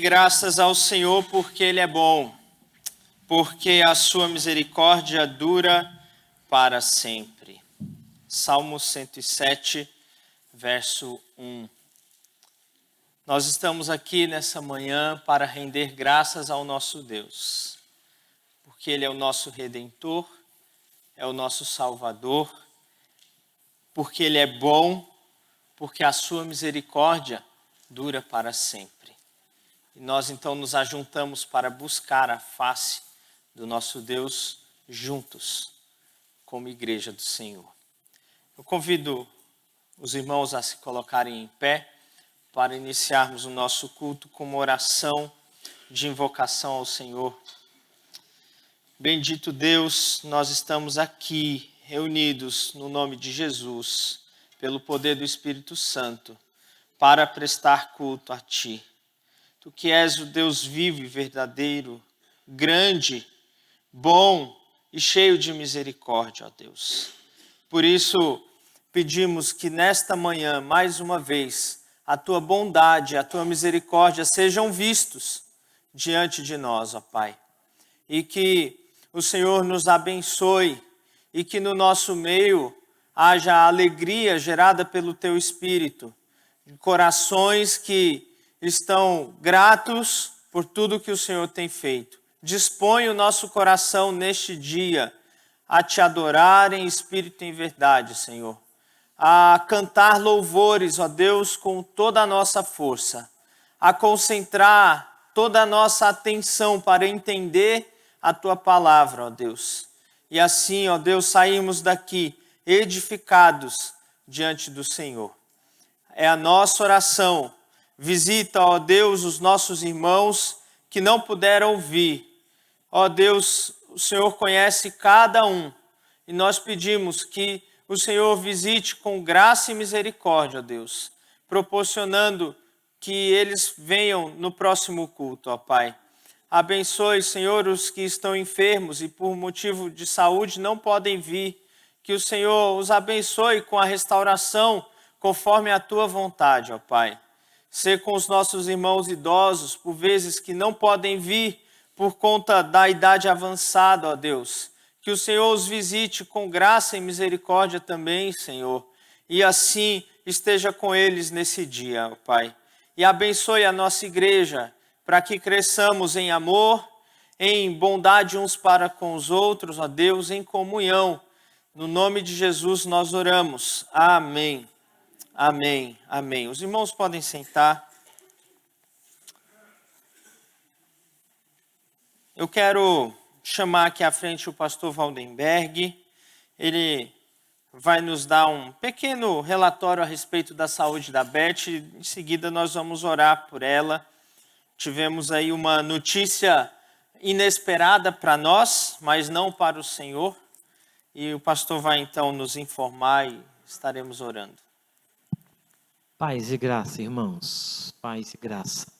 graças ao Senhor porque Ele é bom, porque a sua misericórdia dura para sempre. Salmo 107, verso 1. Nós estamos aqui nessa manhã para render graças ao nosso Deus, porque Ele é o nosso Redentor, é o nosso Salvador, porque Ele é bom, porque a sua misericórdia dura para sempre. E nós então nos ajuntamos para buscar a face do nosso Deus juntos, como igreja do Senhor. Eu convido os irmãos a se colocarem em pé para iniciarmos o nosso culto com uma oração de invocação ao Senhor. Bendito Deus, nós estamos aqui reunidos no nome de Jesus, pelo poder do Espírito Santo, para prestar culto a Ti. Tu que és o Deus vivo e verdadeiro, grande, bom e cheio de misericórdia, ó Deus. Por isso, pedimos que nesta manhã, mais uma vez, a Tua bondade, a Tua misericórdia sejam vistos diante de nós, ó Pai. E que o Senhor nos abençoe e que no nosso meio haja alegria gerada pelo Teu Espírito, de corações que estão gratos por tudo que o Senhor tem feito. Dispõe o nosso coração neste dia a Te adorar em espírito e em verdade, Senhor. A cantar louvores, ó Deus, com toda a nossa força. A concentrar toda a nossa atenção para entender a Tua palavra, ó Deus. E assim, ó Deus, saímos daqui edificados diante do Senhor. É a nossa oração. Visita, ó Deus, os nossos irmãos que não puderam vir. Ó Deus, o Senhor conhece cada um. E nós pedimos que o Senhor visite com graça e misericórdia, ó Deus, proporcionando que eles venham no próximo culto, ó Pai. Abençoe, Senhor, os que estão enfermos e por motivo de saúde não podem vir. Que o Senhor os abençoe com a restauração conforme a Tua vontade, ó Pai. Ser com os nossos irmãos idosos, por vezes que não podem vir por conta da idade avançada, ó Deus. Que o Senhor os visite com graça e misericórdia também, Senhor. E assim esteja com eles nesse dia, ó Pai. E abençoe a nossa igreja, para que cresçamos em amor, em bondade uns para com os outros, ó Deus, em comunhão. No nome de Jesus nós oramos. Amém. Amém, amém. Os irmãos podem sentar. Eu quero chamar aqui à frente o pastor Waldenberg. Ele vai nos dar um pequeno relatório a respeito da saúde da Beth. Em seguida nós vamos orar por ela. Tivemos aí uma notícia inesperada para nós, mas não para o Senhor. E o pastor vai então nos informar e estaremos orando. Paz e graça, irmãos. Paz e graça.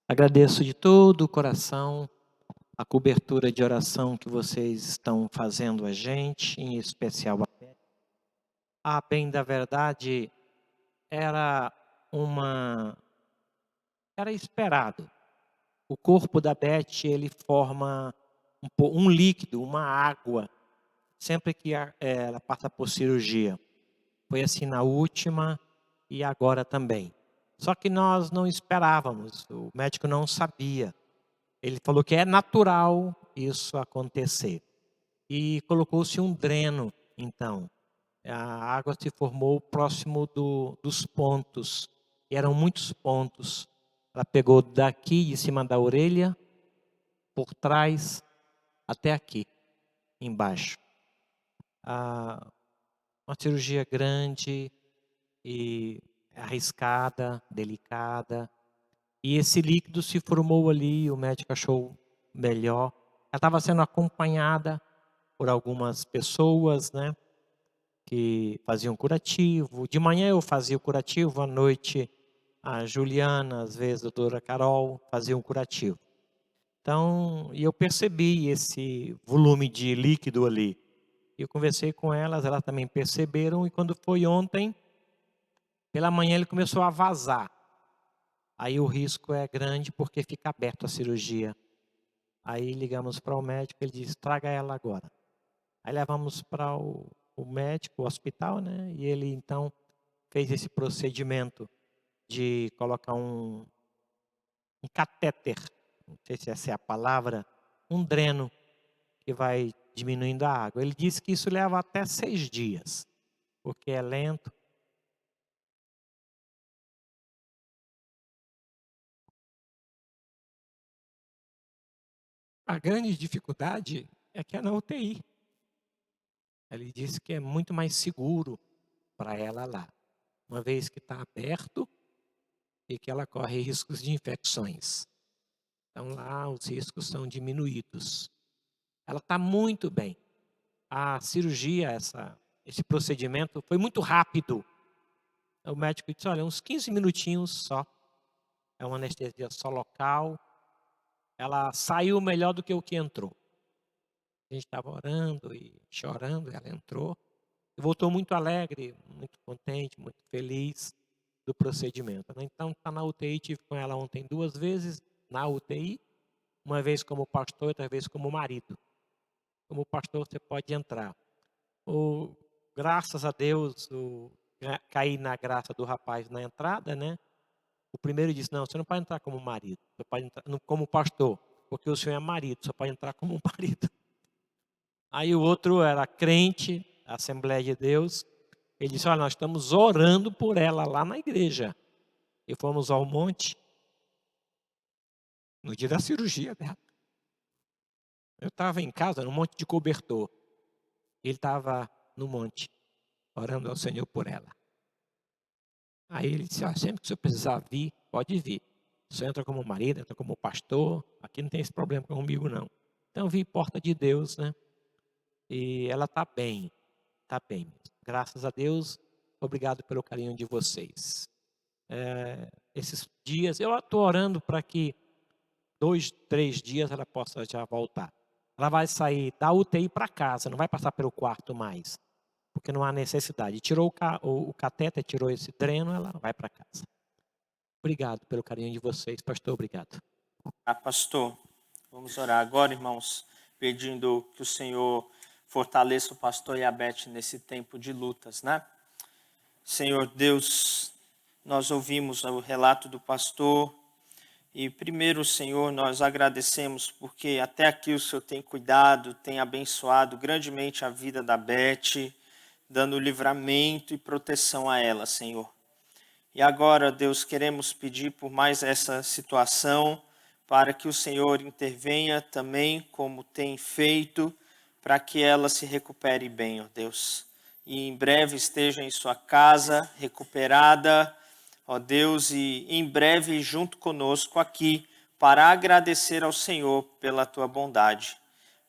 Agradeço de todo o coração a cobertura de oração que vocês estão fazendo a gente, em especial a Beth. A bem da verdade, era esperado. O corpo da Beth, ele forma um líquido, uma água, sempre que ela passa por cirurgia. Foi assim na última e agora também. Só que nós não esperávamos, o médico não sabia. Ele falou que é natural isso acontecer. E colocou-se um dreno, então. A água se formou próximo dos pontos. E eram muitos pontos. Ela pegou daqui, de cima da orelha, por trás, até aqui, embaixo. Uma cirurgia grande e arriscada, delicada. E esse líquido se formou ali, o médico achou melhor. Ela estava sendo acompanhada por algumas pessoas, né, que faziam curativo. De manhã eu fazia o curativo, à noite a Juliana, às vezes a doutora Carol, faziam curativo. Então, eu percebi esse volume de líquido ali. Eu conversei com elas também perceberam, e quando foi ontem, pela manhã ele começou a vazar. Aí o risco é grande porque fica aberto a cirurgia. Aí ligamos para o médico, ele disse, traga ela agora. Aí levamos para o médico, o hospital, né? E ele então fez esse procedimento de colocar um catéter, não sei se essa é a palavra, um dreno que vai diminuindo a água. Ele disse que isso leva até 6 dias, porque é lento. A grande dificuldade é que é na UTI. Ele disse que é muito mais seguro para ela lá, uma vez que está aberto e que ela corre riscos de infecções. Então lá os riscos são diminuídos. Ela está muito bem. A cirurgia, esse procedimento foi muito rápido. O médico disse, olha, uns 15 minutinhos só. É uma anestesia só local. Ela saiu melhor do que o que entrou. A gente estava orando e chorando, ela entrou. E voltou muito alegre, muito contente, muito feliz do procedimento, né? Então, está na UTI, tive com ela ontem 2 vezes na UTI. Uma vez como pastor, outra vez como marido. Como pastor, você pode entrar. Graças a Deus, caí na graça do rapaz na entrada, né? O primeiro disse, não, você não pode entrar como marido, você pode entrar como pastor, porque o senhor é marido, só pode entrar como marido. Aí o outro era crente, Assembleia de Deus. Ele disse, olha, nós estamos orando por ela lá na igreja. E fomos ao monte, no dia da cirurgia dela. Eu estava em casa, no monte de cobertor. Ele estava no monte, orando ao Senhor por ela. Aí ele disse, sempre que o senhor precisar vir, pode vir. O senhor entra como marido, entra como pastor, aqui não tem esse problema comigo não. Então vi porta de Deus, né? E ela está bem mesmo. Graças a Deus, obrigado pelo carinho de vocês. Esses dias, eu estou orando para que 2, 3 dias ela possa já voltar. Ela vai sair da UTI para casa, não vai passar pelo quarto mais, porque não há necessidade. Tirou o catéter, tirou esse dreno, ela vai para casa. Obrigado pelo carinho de vocês, pastor, obrigado. Pastor, vamos orar agora, irmãos, pedindo que o Senhor fortaleça o pastor e a Beth nesse tempo de lutas, né? Senhor Deus, nós ouvimos o relato do pastor e primeiro, Senhor, nós agradecemos porque até aqui o Senhor tem cuidado, tem abençoado grandemente a vida da Beth, dando livramento e proteção a ela, Senhor. E agora, Deus, queremos pedir por mais essa situação, para que o Senhor intervenha também, como tem feito, para que ela se recupere bem, ó Deus. E em breve esteja em sua casa, recuperada, ó Deus, e em breve junto conosco aqui, para agradecer ao Senhor pela tua bondade.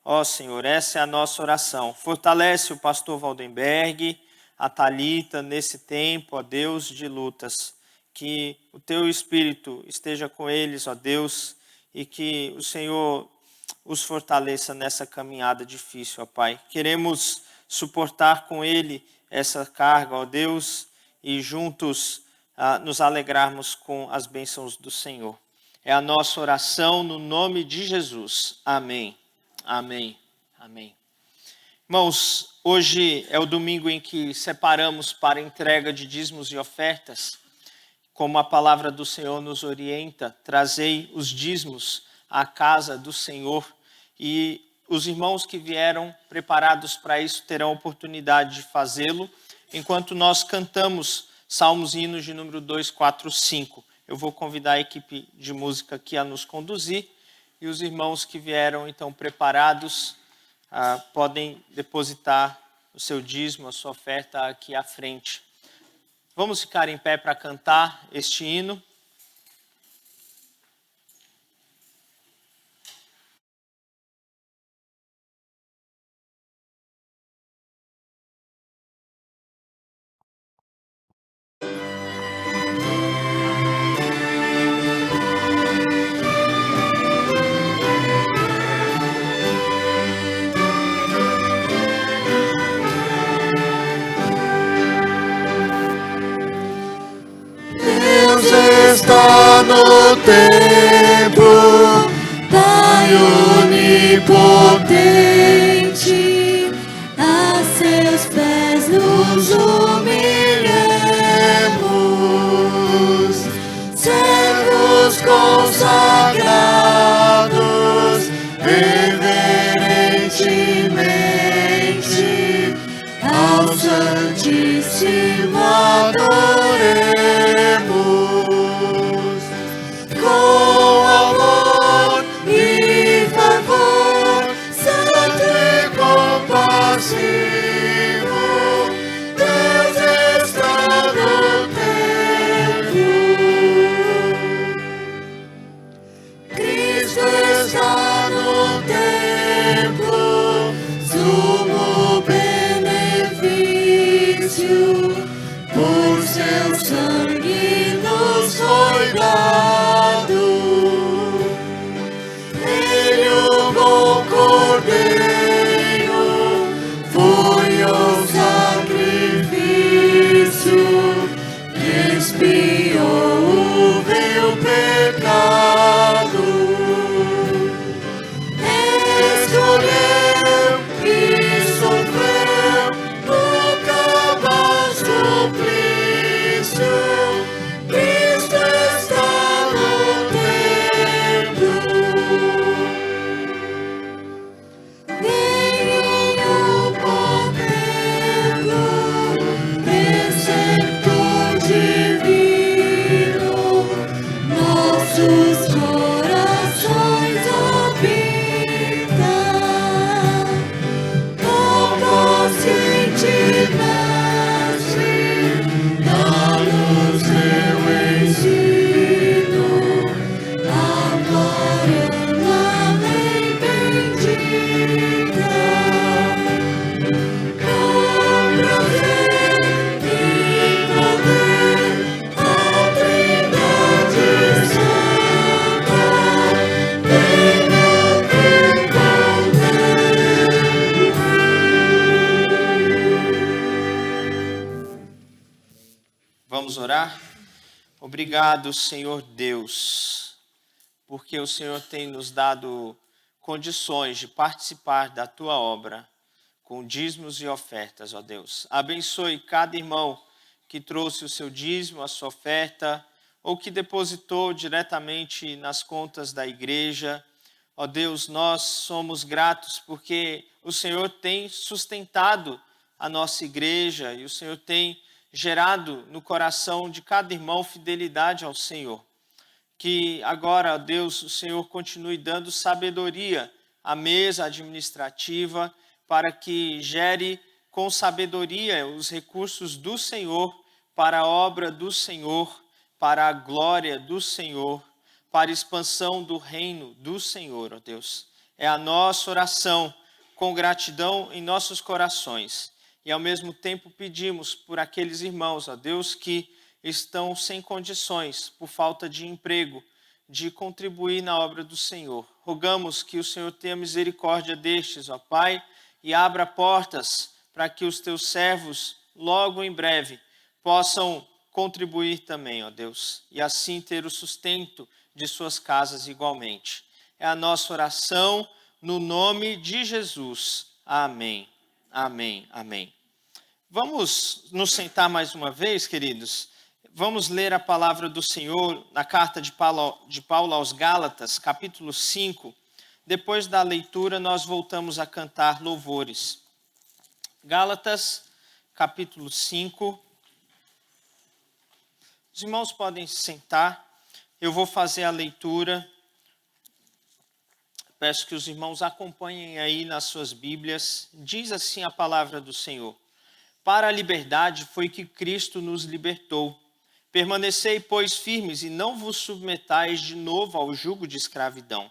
Ó Senhor, essa é a nossa oração. Fortalece o pastor Valdenberg, a Thalita nesse tempo, ó Deus, de lutas. Que o teu Espírito esteja com eles, ó Deus, e que o Senhor os fortaleça nessa caminhada difícil, ó Pai. Queremos suportar com ele essa carga, ó Deus, e juntos nos alegrarmos com as bênçãos do Senhor. É a nossa oração no nome de Jesus. Amém. Amém. Amém. Irmãos, hoje é o domingo em que separamos para entrega de dízimos e ofertas. Como a palavra do Senhor nos orienta, trazei os dízimos à casa do Senhor. E os irmãos que vieram preparados para isso terão oportunidade de fazê-lo, enquanto nós cantamos Salmos e Hinos de número 245. Eu vou convidar a equipe de música aqui a nos conduzir, e os irmãos que vieram então preparados podem depositar o seu dízimo, a sua oferta aqui à frente. Vamos ficar em pé para cantar este hino. no templo, Pai onipotente, a seus pés nos humilhemos, servos consagrados, reverentemente, ao Santíssimo adoremos, com amor e fervor, santo e compassivo, Deus está no templo, Cristo está no templo, sumo benefício, por seu sangue nos foi dado. Ele, o bom Cordeiro, foi o sacrifício que expiou o meu pecado. Escolheu e sofreu no cabal suplício. Cristo está no templo. Venham ao templo, preceptor divino, nossos corações habita. Consciente mestre, dá-nos teu ensino, amparando a lei bendita. Com prazer e poder, a Trindade Santa, venha vir com Vamos orar? Obrigado, Senhor Deus, porque o Senhor tem nos dado condições de participar da tua obra com dízimos e ofertas, ó Deus. Abençoe cada irmão que trouxe o seu dízimo, a sua oferta, ou que depositou diretamente nas contas da igreja. Ó Deus, nós somos gratos porque o Senhor tem sustentado a nossa igreja e o Senhor tem gerado no coração de cada irmão fidelidade ao Senhor. Que agora, ó Deus, o Senhor continue dando sabedoria à mesa administrativa para que gere com sabedoria os recursos do Senhor para a obra do Senhor, para a glória do Senhor, para a expansão do reino do Senhor, ó Deus. É a nossa oração com gratidão em nossos corações. E ao mesmo tempo pedimos por aqueles irmãos, ó Deus, que estão sem condições, por falta de emprego, de contribuir na obra do Senhor. Rogamos que o Senhor tenha misericórdia destes, ó Pai, e abra portas para que os teus servos, logo em breve, possam contribuir também, ó Deus, e assim ter o sustento de suas casas igualmente. É a nossa oração no nome de Jesus. Amém. Amém. Amém. Vamos nos sentar mais uma vez, queridos. Vamos ler a palavra do Senhor na carta de Paulo aos Gálatas, capítulo 5. Depois da leitura, nós voltamos a cantar louvores. Gálatas, capítulo 5. Os irmãos podem se sentar. Eu vou fazer a leitura. Peço que os irmãos acompanhem aí nas suas Bíblias. Diz assim a palavra do Senhor. Para a liberdade foi que Cristo nos libertou. Permanecei, pois, firmes e não vos submetais de novo ao jugo de escravidão.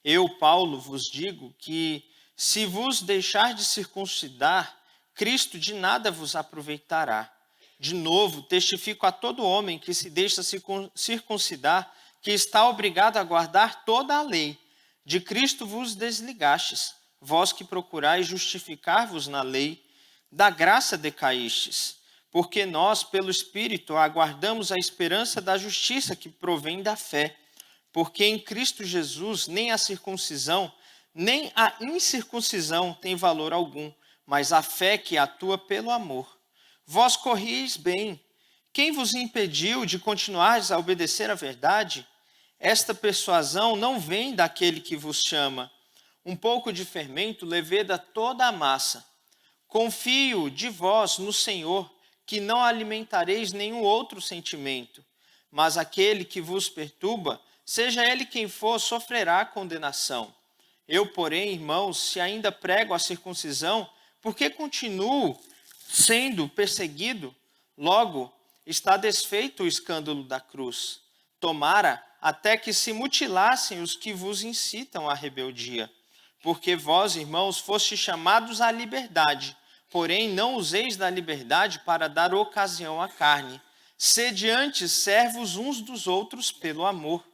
Eu, Paulo, vos digo que, se vos deixar de circuncidar, Cristo de nada vos aproveitará. De novo, testifico a todo homem que se deixa circuncidar, que está obrigado a guardar toda a lei. De Cristo vos desligastes, vós que procurais justificar-vos na lei, da graça decaístes. porque nós, pelo Espírito, aguardamos a esperança da justiça que provém da fé. Porque em Cristo Jesus nem a circuncisão, nem a incircuncisão tem valor algum, mas a fé que atua pelo amor. Vós corrieis bem. Quem vos impediu de continuares a obedecer à verdade? Esta persuasão não vem daquele que vos chama. Um pouco de fermento leveda toda a massa. Confio de vós no Senhor, que não alimentareis nenhum outro sentimento, mas aquele que vos perturba, seja ele quem for, sofrerá condenação. Eu, porém, irmãos, se ainda prego a circuncisão, por que continuo sendo perseguido? Logo, está desfeito o escândalo da cruz. Tomara até que se mutilassem os que vos incitam à rebeldia. Porque vós, irmãos, fostes chamados à liberdade, porém não useis da liberdade para dar ocasião à carne. Sede antes servos uns dos outros pelo amor.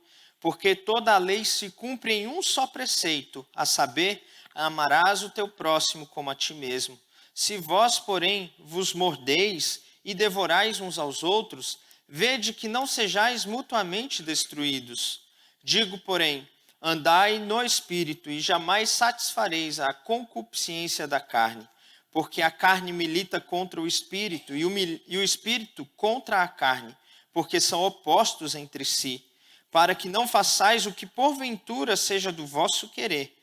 Porque toda a lei se cumpre em um só preceito, a saber, amarás o teu próximo como a ti mesmo. Se vós, porém, vos mordeis e devorais uns aos outros, vede que não sejais mutuamente destruídos. Digo, porém, andai no Espírito e jamais satisfareis a concupiscência da carne, porque a carne milita contra o Espírito e o Espírito contra a carne, porque são opostos entre si, para que não façais o que porventura seja do vosso querer.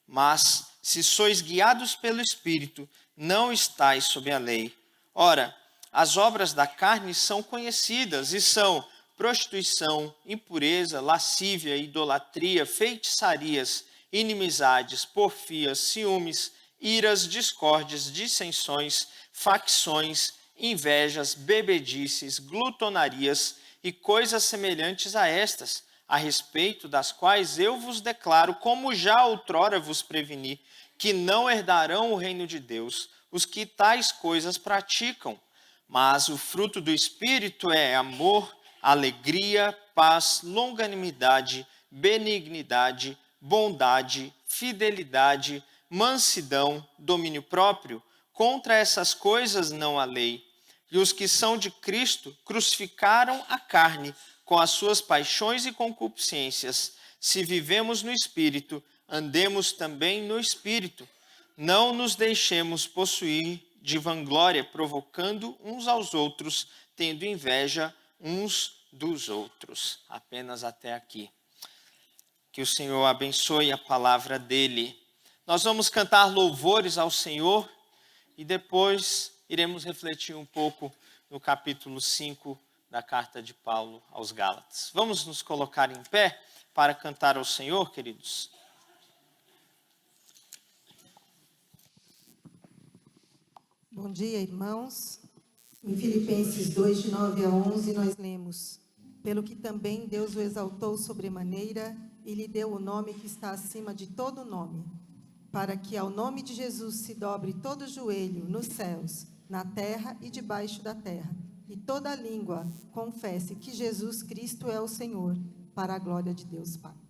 Mas, se sois guiados pelo Espírito, não estáis sob a lei. Ora, as obras da carne são conhecidas e são prostituição, impureza, lascívia, idolatria, feitiçarias, inimizades, porfias, ciúmes, iras, discórdias, dissensões, facções, invejas, bebedices, glutonarias e coisas semelhantes a estas, a respeito das quais eu vos declaro, como já outrora vos preveni, que não herdarão o reino de Deus os que tais coisas praticam. Mas o fruto do Espírito é amor, alegria, paz, longanimidade, benignidade, bondade, fidelidade, mansidão, domínio próprio. Contra essas coisas não há lei. E os que são de Cristo crucificaram a carne com as suas paixões e concupiscências. Se vivemos no Espírito, andemos também no Espírito. Não nos deixemos possuir de vanglória, provocando uns aos outros, tendo inveja uns dos outros. Apenas até aqui. Que o Senhor abençoe a palavra dele. Nós vamos cantar louvores ao Senhor e depois iremos refletir um pouco no capítulo 5 da carta de Paulo aos Gálatas. Vamos nos colocar em pé para cantar ao Senhor, queridos? Bom dia, irmãos. Em Filipenses 2, de 9 a 11, nós lemos: Pelo que também Deus o exaltou sobremaneira e lhe deu o nome que está acima de todo nome, para que ao nome de Jesus se dobre todo joelho nos céus, na terra e debaixo da terra, e toda língua confesse que Jesus Cristo é o Senhor, para a glória de Deus Pai.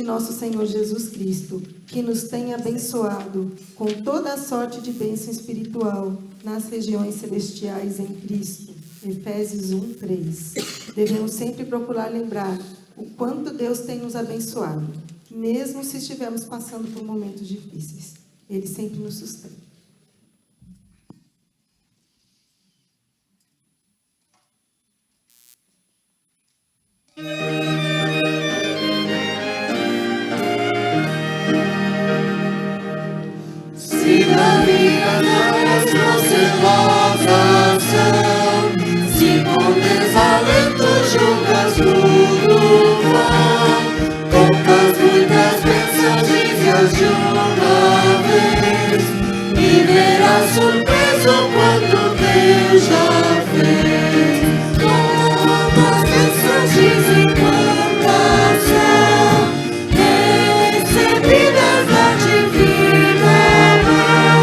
nosso Senhor Jesus Cristo, que nos tem abençoado com toda a sorte de bênção espiritual nas regiões celestiais em Cristo. Efésios 1:3. Devemos sempre procurar lembrar o quanto Deus tem nos abençoado, mesmo se estivermos passando por momentos difíceis. Ele sempre nos sustenta. Se na minha glórias procelosas são, se com desalento julgas tudo vão, contas muitas bênçãos dizias de uma vez, e verás surpreso quanto Deus já fez. Contas bênçãos dizem quantas são, recebidas da divina mão,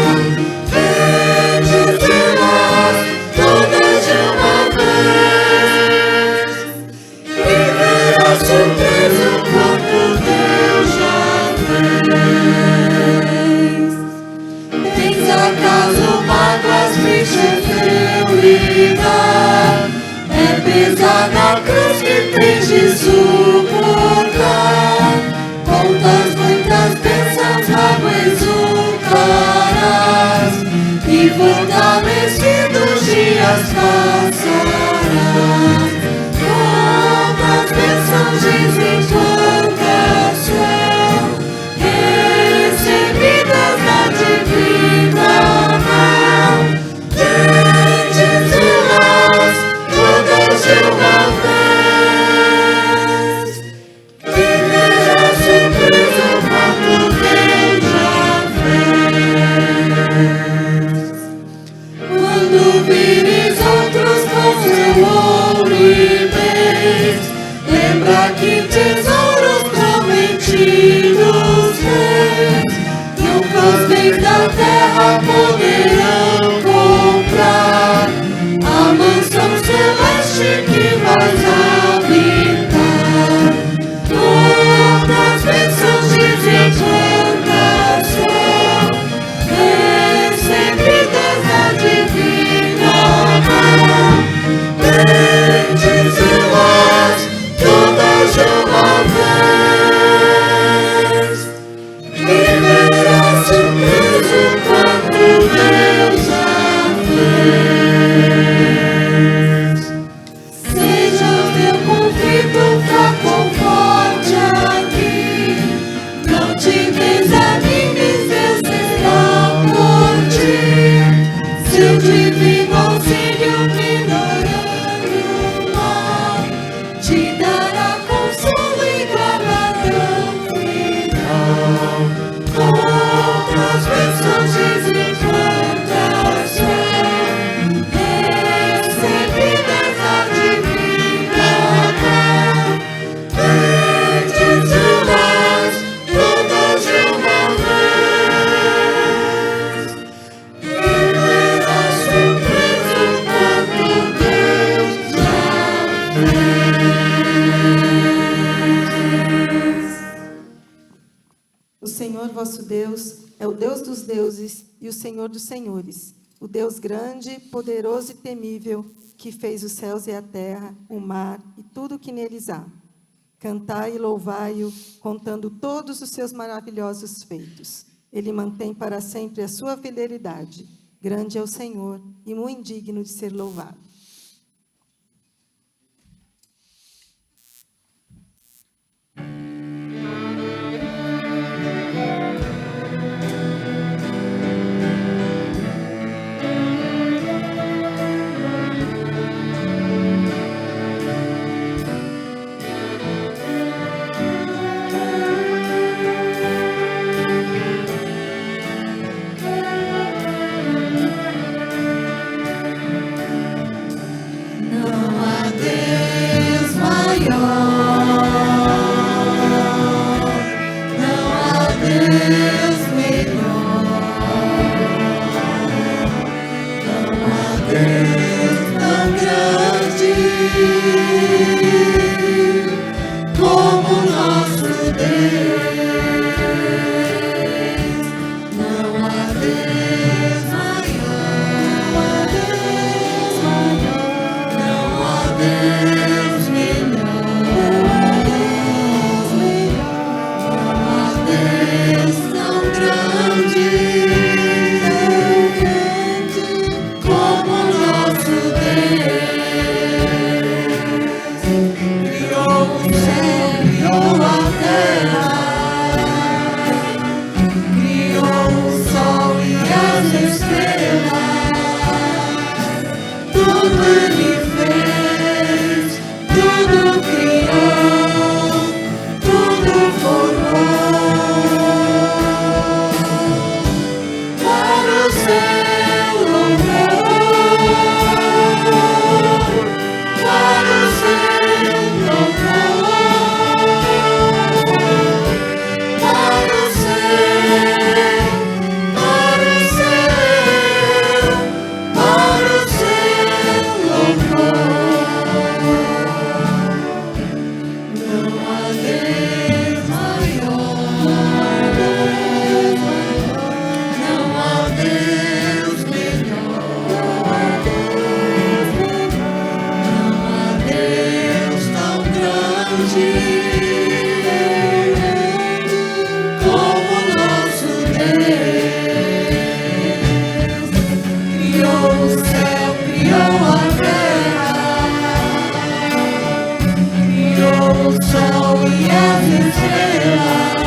vem dizê-las todas de uma vez, e verás surpreso quanto Deus já fez. Tens acaso mágoas, tristes teu lidar? É pesada a cruz que tens de suportar. Contas muitas bênçãos logo exultarás, e fortalecidos dias passarás. Quantas bênçãos dizem quantas são, recebidas da divina mão, vem dizê-las todas de uma vez, e verás surpreso quanto Deus já fez. Quando vires outros com seu ouro e bens, lembra que tesouros prometidos tens, nunca os bens da terra poderão comprar a mansão celeste que vais habitar. Quantas bênçãos dizem quantas são, recebidas da divina mão, vem dizê-las todas de uma vez, e verás surpreso quanto Deus já fez. Seja o teu conflito fraco ou forte aqui, não te desanimes, Deus está por ti. Seu divino auxílio minorando o mal, te dará consolo e guarda tão final. Quantas bênçãos dizem quantas são, recebidas da divina mão, vem dizê-las todas de uma vez, e verás surpreso quanto Deus já fez. O Senhor vosso Deus é o Deus dos deuses e o Senhor dos senhores, o Deus grande, poderoso e temível, que fez os céus e a terra, o mar e tudo o que neles há. Cantai e louvai-o, contando todos os seus maravilhosos feitos. Ele mantém para sempre a sua fidelidade. Grande é o Senhor e muito digno de ser louvado. estrelas, tudo Ele fez, tudo criou, tudo formou. Para o céu louvor, para o céu louvor, para o céu, para o céu, para o céu louvor. Não há Deus maior, não há Deus melhor, não há Deus tão grande como nosso Deus. Criou o céu, criou a terra, criou o sol e as estrelas,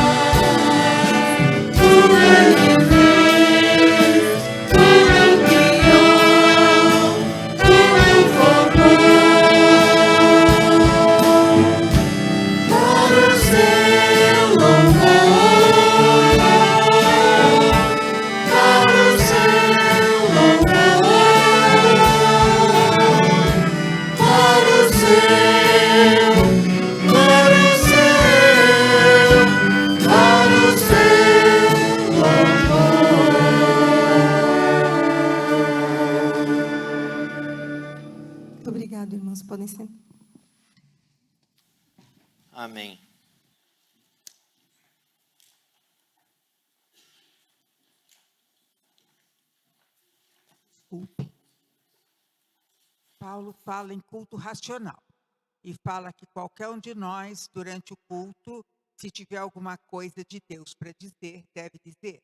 tudo Ele fez, tudo criou, tudo formou. Para o céu louvor, para o céu louvor, para o céu, para o céu, para o céu louvor. Muito obrigado, irmãos. Podem sentar. Amém. Paulo fala em culto racional e fala que qualquer um de nós, durante o culto, se tiver alguma coisa de Deus para dizer, deve dizer.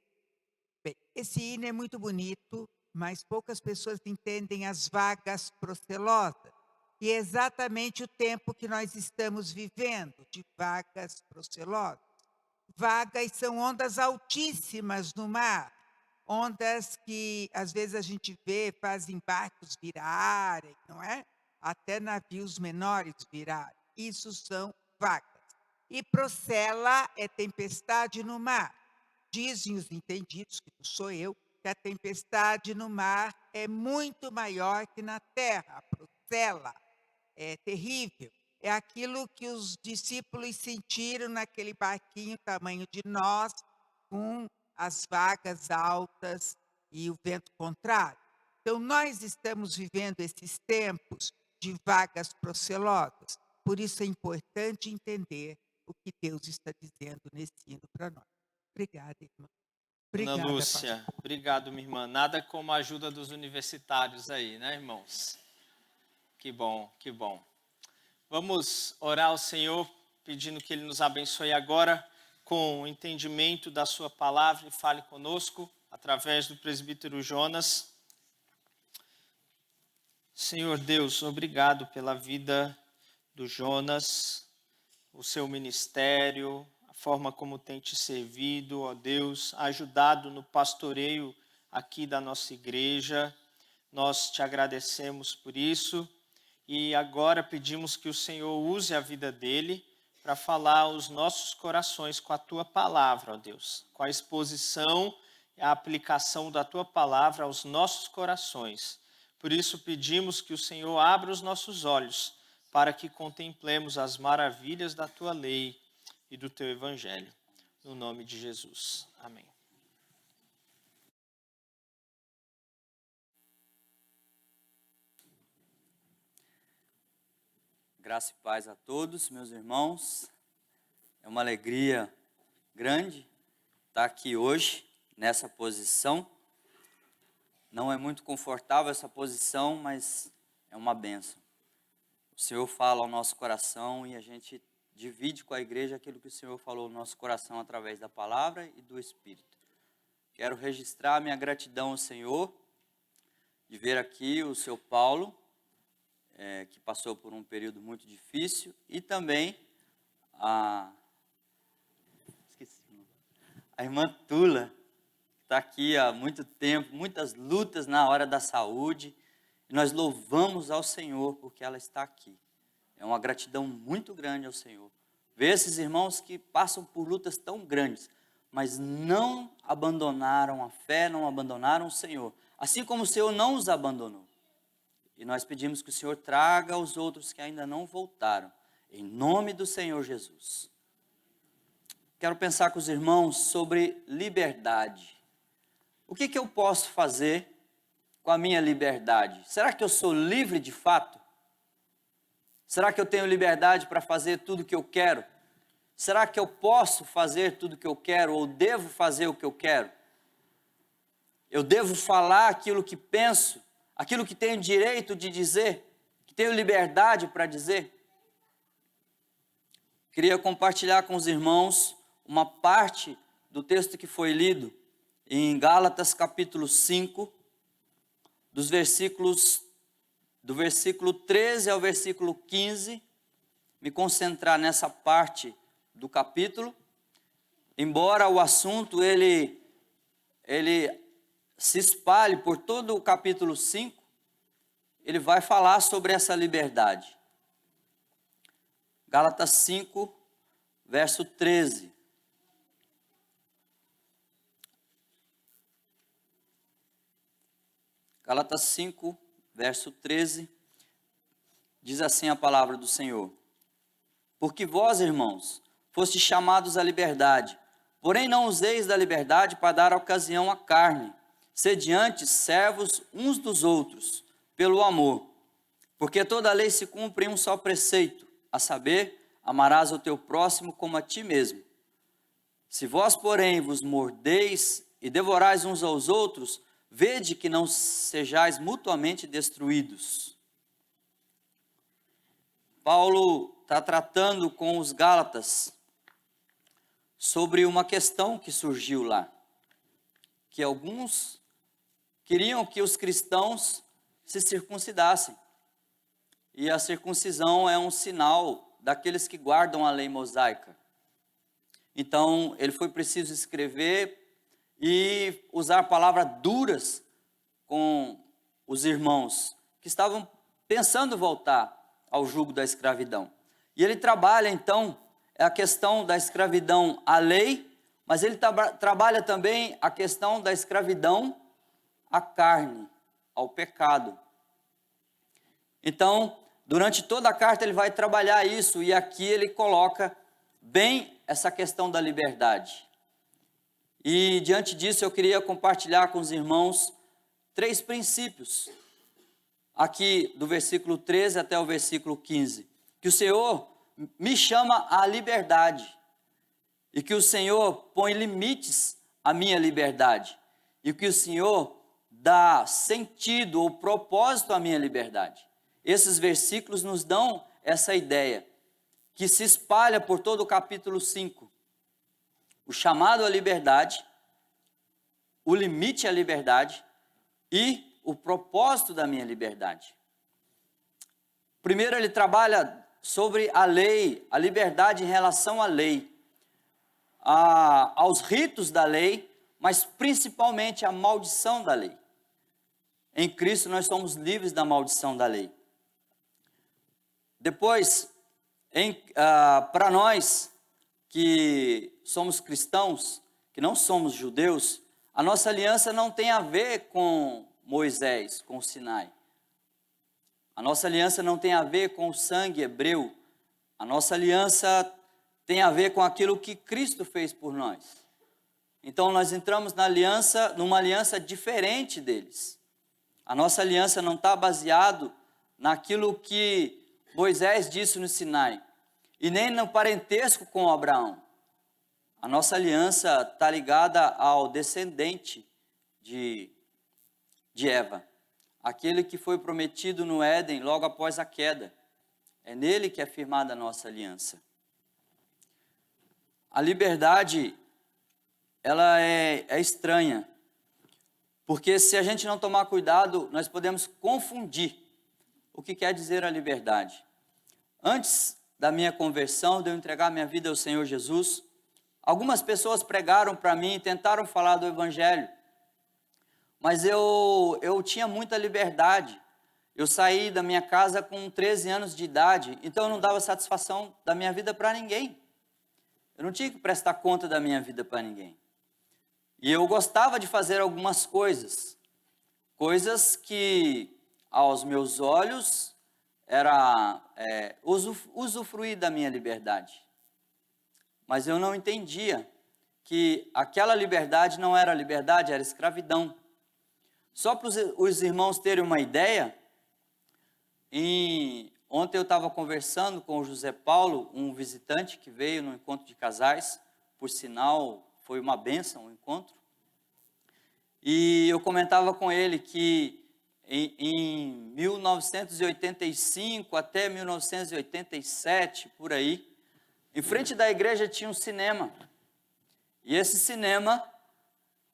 Bem, esse hino é muito bonito, mas poucas pessoas entendem as vagas procelosas. E é exatamente o tempo que nós estamos vivendo, de vagas procelosas. Vagas são ondas altíssimas no mar, ondas que às vezes a gente vê, fazem barcos virarem, não é? Até navios menores virarem. Isso são vagas. E procela é tempestade no mar. Dizem os entendidos, que não sou eu, que a tempestade no mar é muito maior que na terra. A procela é terrível. É aquilo que os discípulos sentiram naquele barquinho tamanho de nós, com as vagas altas e o vento contrário. Então, nós estamos vivendo esses tempos de vagas procelosas. Por isso é importante entender o que Deus está dizendo nesse hino para nós. Obrigada, irmã. Ana Obrigada, Lúcia, pastor. obrigado, minha irmã. Nada como a ajuda dos universitários aí, né, irmãos? Que bom, que bom. Vamos orar ao Senhor, pedindo que Ele nos abençoe agora com o entendimento da sua palavra e fale conosco através do presbítero Jonas. Senhor Deus, obrigado pela vida do Jonas, o seu ministério, a forma como tem te servido, ó Deus, ajudado no pastoreio aqui da nossa igreja. Nós te agradecemos por isso e agora pedimos que o Senhor use a vida dele para falar aos nossos corações com a tua palavra, ó Deus, com a exposição e a aplicação da tua palavra aos nossos corações. Por isso pedimos que o Senhor abra os nossos olhos para que contemplemos as maravilhas da tua lei e do teu evangelho. No nome de Jesus. Amém. Graça e paz a todos, meus irmãos. É uma alegria grande estar aqui hoje, nessa posição. Não é muito confortável essa posição, mas é uma bênção. O Senhor fala ao nosso coração e a gente divide com a igreja aquilo que o Senhor falou no nosso coração através da palavra e do Espírito. Quero registrar minha gratidão ao Senhor de ver aqui o seu Paulo, que passou por um período muito difícil, e também a irmã Tula, que está aqui há muito tempo, muitas lutas na hora da saúde. E nós louvamos ao Senhor porque ela está aqui. É uma gratidão muito grande ao Senhor. Ver esses irmãos que passam por lutas tão grandes, mas não abandonaram a fé, não abandonaram o Senhor. Assim como o Senhor não os abandonou. E nós pedimos que o Senhor traga os outros que ainda não voltaram. Em nome do Senhor Jesus. Quero pensar com os irmãos sobre liberdade. O que eu posso fazer com a minha liberdade? Será que eu sou livre de fato? Será que eu tenho liberdade para fazer tudo o que eu quero? Será que eu posso fazer tudo o que eu quero ou devo fazer o que eu quero? Eu devo falar aquilo que penso, aquilo que tenho direito de dizer, que tenho liberdade para dizer? Queria compartilhar com os irmãos uma parte do texto que foi lido em Gálatas capítulo 5, do versículo 13 ao versículo 15, me concentrar nessa parte do capítulo, embora o assunto ele se espalhe por todo o capítulo 5, ele vai falar sobre essa liberdade. Gálatas 5, verso 13. Gálatas 5, verso 13, diz assim a palavra do Senhor: Porque vós, irmãos, fostes chamados à liberdade, porém não useis da liberdade para dar ocasião à carne, sede antes servos uns dos outros, pelo amor. Porque toda a lei se cumpre em um só preceito, a saber, amarás o teu próximo como a ti mesmo. Se vós, porém, vos mordeis e devorais uns aos outros, vede que não sejais mutuamente destruídos. Paulo está tratando com os Gálatas sobre uma questão que surgiu lá, que alguns queriam que os cristãos se circuncidassem. E a circuncisão é um sinal daqueles que guardam a lei mosaica. Então, ele foi preciso escrever e usar palavras duras com os irmãos que estavam pensando voltar ao jugo da escravidão. E ele trabalha, então, a questão da escravidão à lei, mas ele trabalha também a questão da escravidão à carne, ao pecado. Então, durante toda a carta ele vai trabalhar isso, e aqui ele coloca bem essa questão da liberdade. E diante disso eu queria compartilhar com os irmãos 3 princípios, aqui do versículo 13 até o versículo 15, que o Senhor me chama à liberdade, e que o Senhor põe limites à minha liberdade, e que o Senhor dá sentido ou propósito à minha liberdade. Esses versículos nos dão essa ideia, que se espalha por todo o capítulo 5. O chamado à liberdade, o limite à liberdade e o propósito da minha liberdade. Primeiro ele trabalha sobre a lei, a liberdade em relação à lei, aos ritos da lei, mas principalmente a maldição da lei. Em Cristo nós somos livres da maldição da lei. Depois, para nós que somos cristãos, que não somos judeus, a nossa aliança não tem a ver com Moisés, com o Sinai. A nossa aliança não tem a ver com o sangue hebreu. A nossa aliança tem a ver com aquilo que Cristo fez por nós. Então nós entramos numa aliança diferente deles. A nossa aliança não está baseada naquilo que Moisés disse no Sinai, e nem no parentesco com Abraão. A nossa aliança está ligada ao descendente de Eva, aquele que foi prometido no Éden logo após a queda. É nele que é firmada a nossa aliança. A liberdade, ela é estranha, porque se a gente não tomar cuidado, nós podemos confundir o que quer dizer a liberdade. Antes da minha conversão, de eu entregar minha vida ao Senhor Jesus, algumas pessoas pregaram para mim e tentaram falar do Evangelho, mas eu tinha muita liberdade. Eu saí da minha casa com 13 anos de idade, então eu não dava satisfação da minha vida para ninguém. Eu não tinha que prestar conta da minha vida para ninguém. E eu gostava de fazer algumas coisas que aos meus olhos era usufruir da minha liberdade. Mas eu não entendia que aquela liberdade não era liberdade, era escravidão. Só para os irmãos terem uma ideia, ontem eu estava conversando com o José Paulo, um visitante que veio no encontro de casais, por sinal foi uma bênção o encontro, e eu comentava com ele que em 1985 até 1987, por aí, em frente da igreja tinha um cinema. E esse cinema,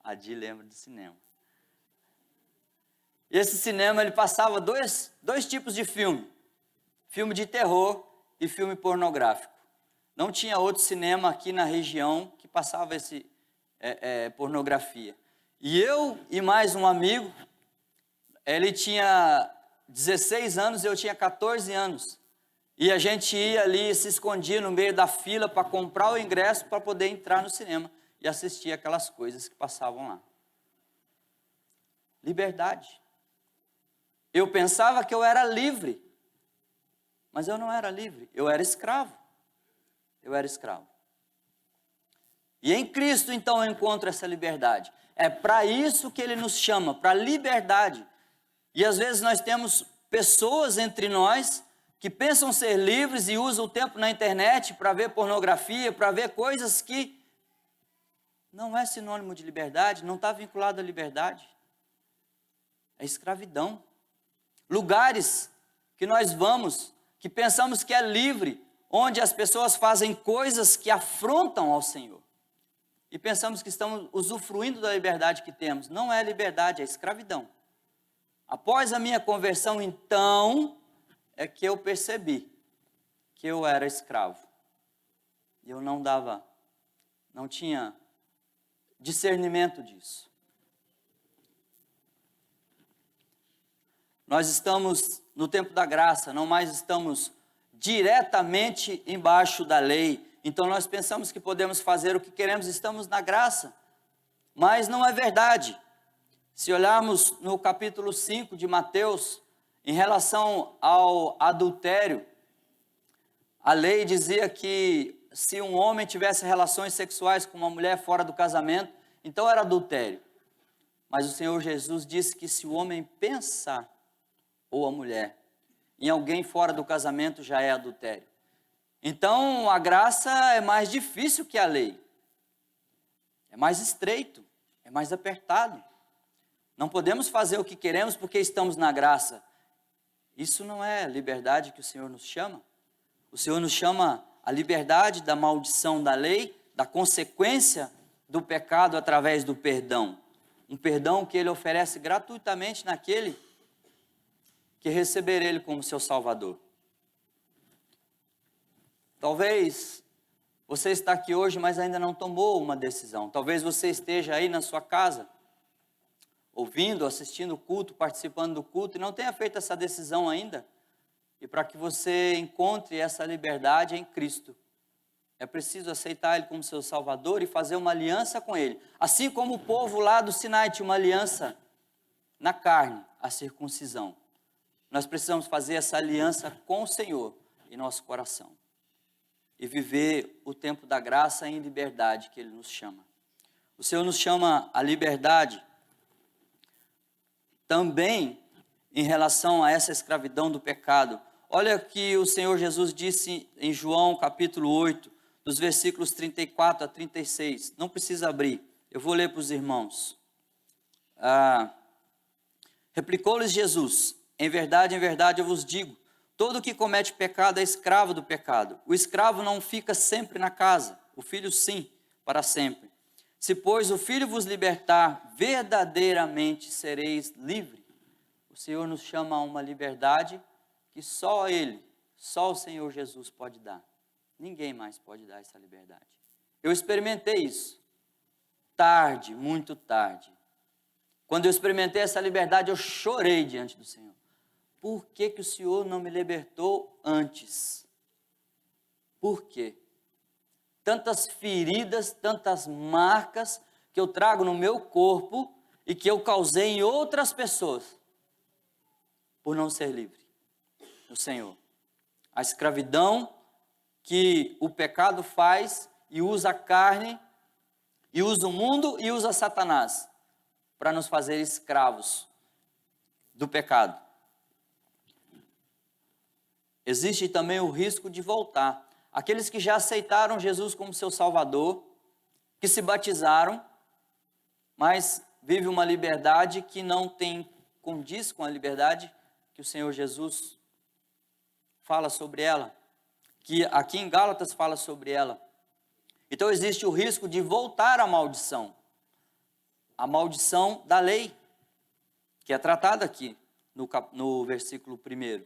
a Di lembra do cinema. E esse cinema, ele passava dois tipos de filme. Filme de terror e filme pornográfico. Não tinha outro cinema aqui na região que passava pornografia. E eu e mais um amigo, ele tinha 16 anos, eu tinha 14 anos. E a gente ia ali e se escondia no meio da fila para comprar o ingresso para poder entrar no cinema e assistir aquelas coisas que passavam lá. Liberdade. Eu pensava que eu era livre, mas eu não era livre, eu era escravo. Eu era escravo. E em Cristo, então, eu encontro essa liberdade. É para isso que Ele nos chama, para a liberdade. E às vezes nós temos pessoas entre nós que pensam ser livres e usam o tempo na internet para ver pornografia, para ver coisas que não é sinônimo de liberdade, não está vinculado à liberdade. É escravidão. Lugares que nós vamos, que pensamos que é livre, onde as pessoas fazem coisas que afrontam ao Senhor. E pensamos que estamos usufruindo da liberdade que temos. Não é liberdade, é escravidão. Após a minha conversão, então, é que eu percebi que eu era escravo. Eu não tinha discernimento disso. Nós estamos no tempo da graça, não mais estamos diretamente embaixo da lei. Então nós pensamos que podemos fazer o que queremos, estamos na graça. Mas não é verdade. Se olharmos no capítulo 5 de Mateus, em relação ao adultério, a lei dizia que se um homem tivesse relações sexuais com uma mulher fora do casamento, então era adultério. Mas o Senhor Jesus disse que se o homem pensar, ou a mulher, em alguém fora do casamento, já é adultério. Então, a graça é mais difícil que a lei. É mais estreito, é mais apertado. Não podemos fazer o que queremos porque estamos na graça. Isso não é liberdade que o Senhor nos chama. O Senhor nos chama a liberdade da maldição da lei, da consequência do pecado através do perdão. Um perdão que Ele oferece gratuitamente naquele que receber Ele como seu Salvador. Talvez você está aqui hoje, mas ainda não tomou uma decisão. Talvez você esteja aí na sua casa, ouvindo, assistindo o culto, participando do culto, e não tenha feito essa decisão ainda. E para que você encontre essa liberdade em Cristo, é preciso aceitar Ele como seu Salvador e fazer uma aliança com Ele. Assim como o povo lá do Sinai tinha uma aliança na carne, a circuncisão. Nós precisamos fazer essa aliança com o Senhor em nosso coração. E viver o tempo da graça em liberdade que Ele nos chama. O Senhor nos chama à liberdade também em relação a essa escravidão do pecado. Olha o que o Senhor Jesus disse em João capítulo 8, dos versículos 34 a 36. Não precisa abrir, eu vou ler para os irmãos. Replicou-lhes Jesus: em verdade eu vos digo, todo que comete pecado é escravo do pecado. O escravo não fica sempre na casa, o filho sim, para sempre. Se, pois, o Filho vos libertar, verdadeiramente sereis livres. O Senhor nos chama a uma liberdade que só Ele, só o Senhor Jesus pode dar. Ninguém mais pode dar essa liberdade. Eu experimentei isso. Tarde, muito tarde. Quando eu experimentei essa liberdade, eu chorei diante do Senhor. Por que que o Senhor não me libertou antes? Por quê? Tantas feridas, tantas marcas que eu trago no meu corpo e que eu causei em outras pessoas por não ser livre do Senhor. A escravidão que o pecado faz e usa a carne, e usa o mundo e usa Satanás para nos fazer escravos do pecado. Existe também o risco de voltar. Aqueles que já aceitaram Jesus como seu Salvador, que se batizaram, mas vivem uma liberdade que não condiz com a liberdade que o Senhor Jesus fala sobre ela, que aqui em Gálatas fala sobre ela. Então existe o risco de voltar à maldição. A maldição da lei, que é tratada aqui no versículo 1.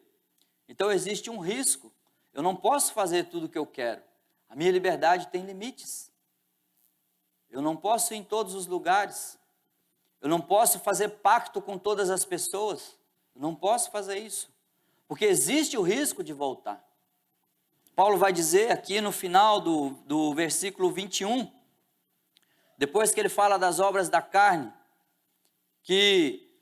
Então existe um risco. Eu não posso fazer tudo o que eu quero. A minha liberdade tem limites. Eu não posso ir em todos os lugares. Eu não posso fazer pacto com todas as pessoas. Eu não posso fazer isso. Porque existe o risco de voltar. Paulo vai dizer aqui no final do versículo 21, depois que ele fala das obras da carne, que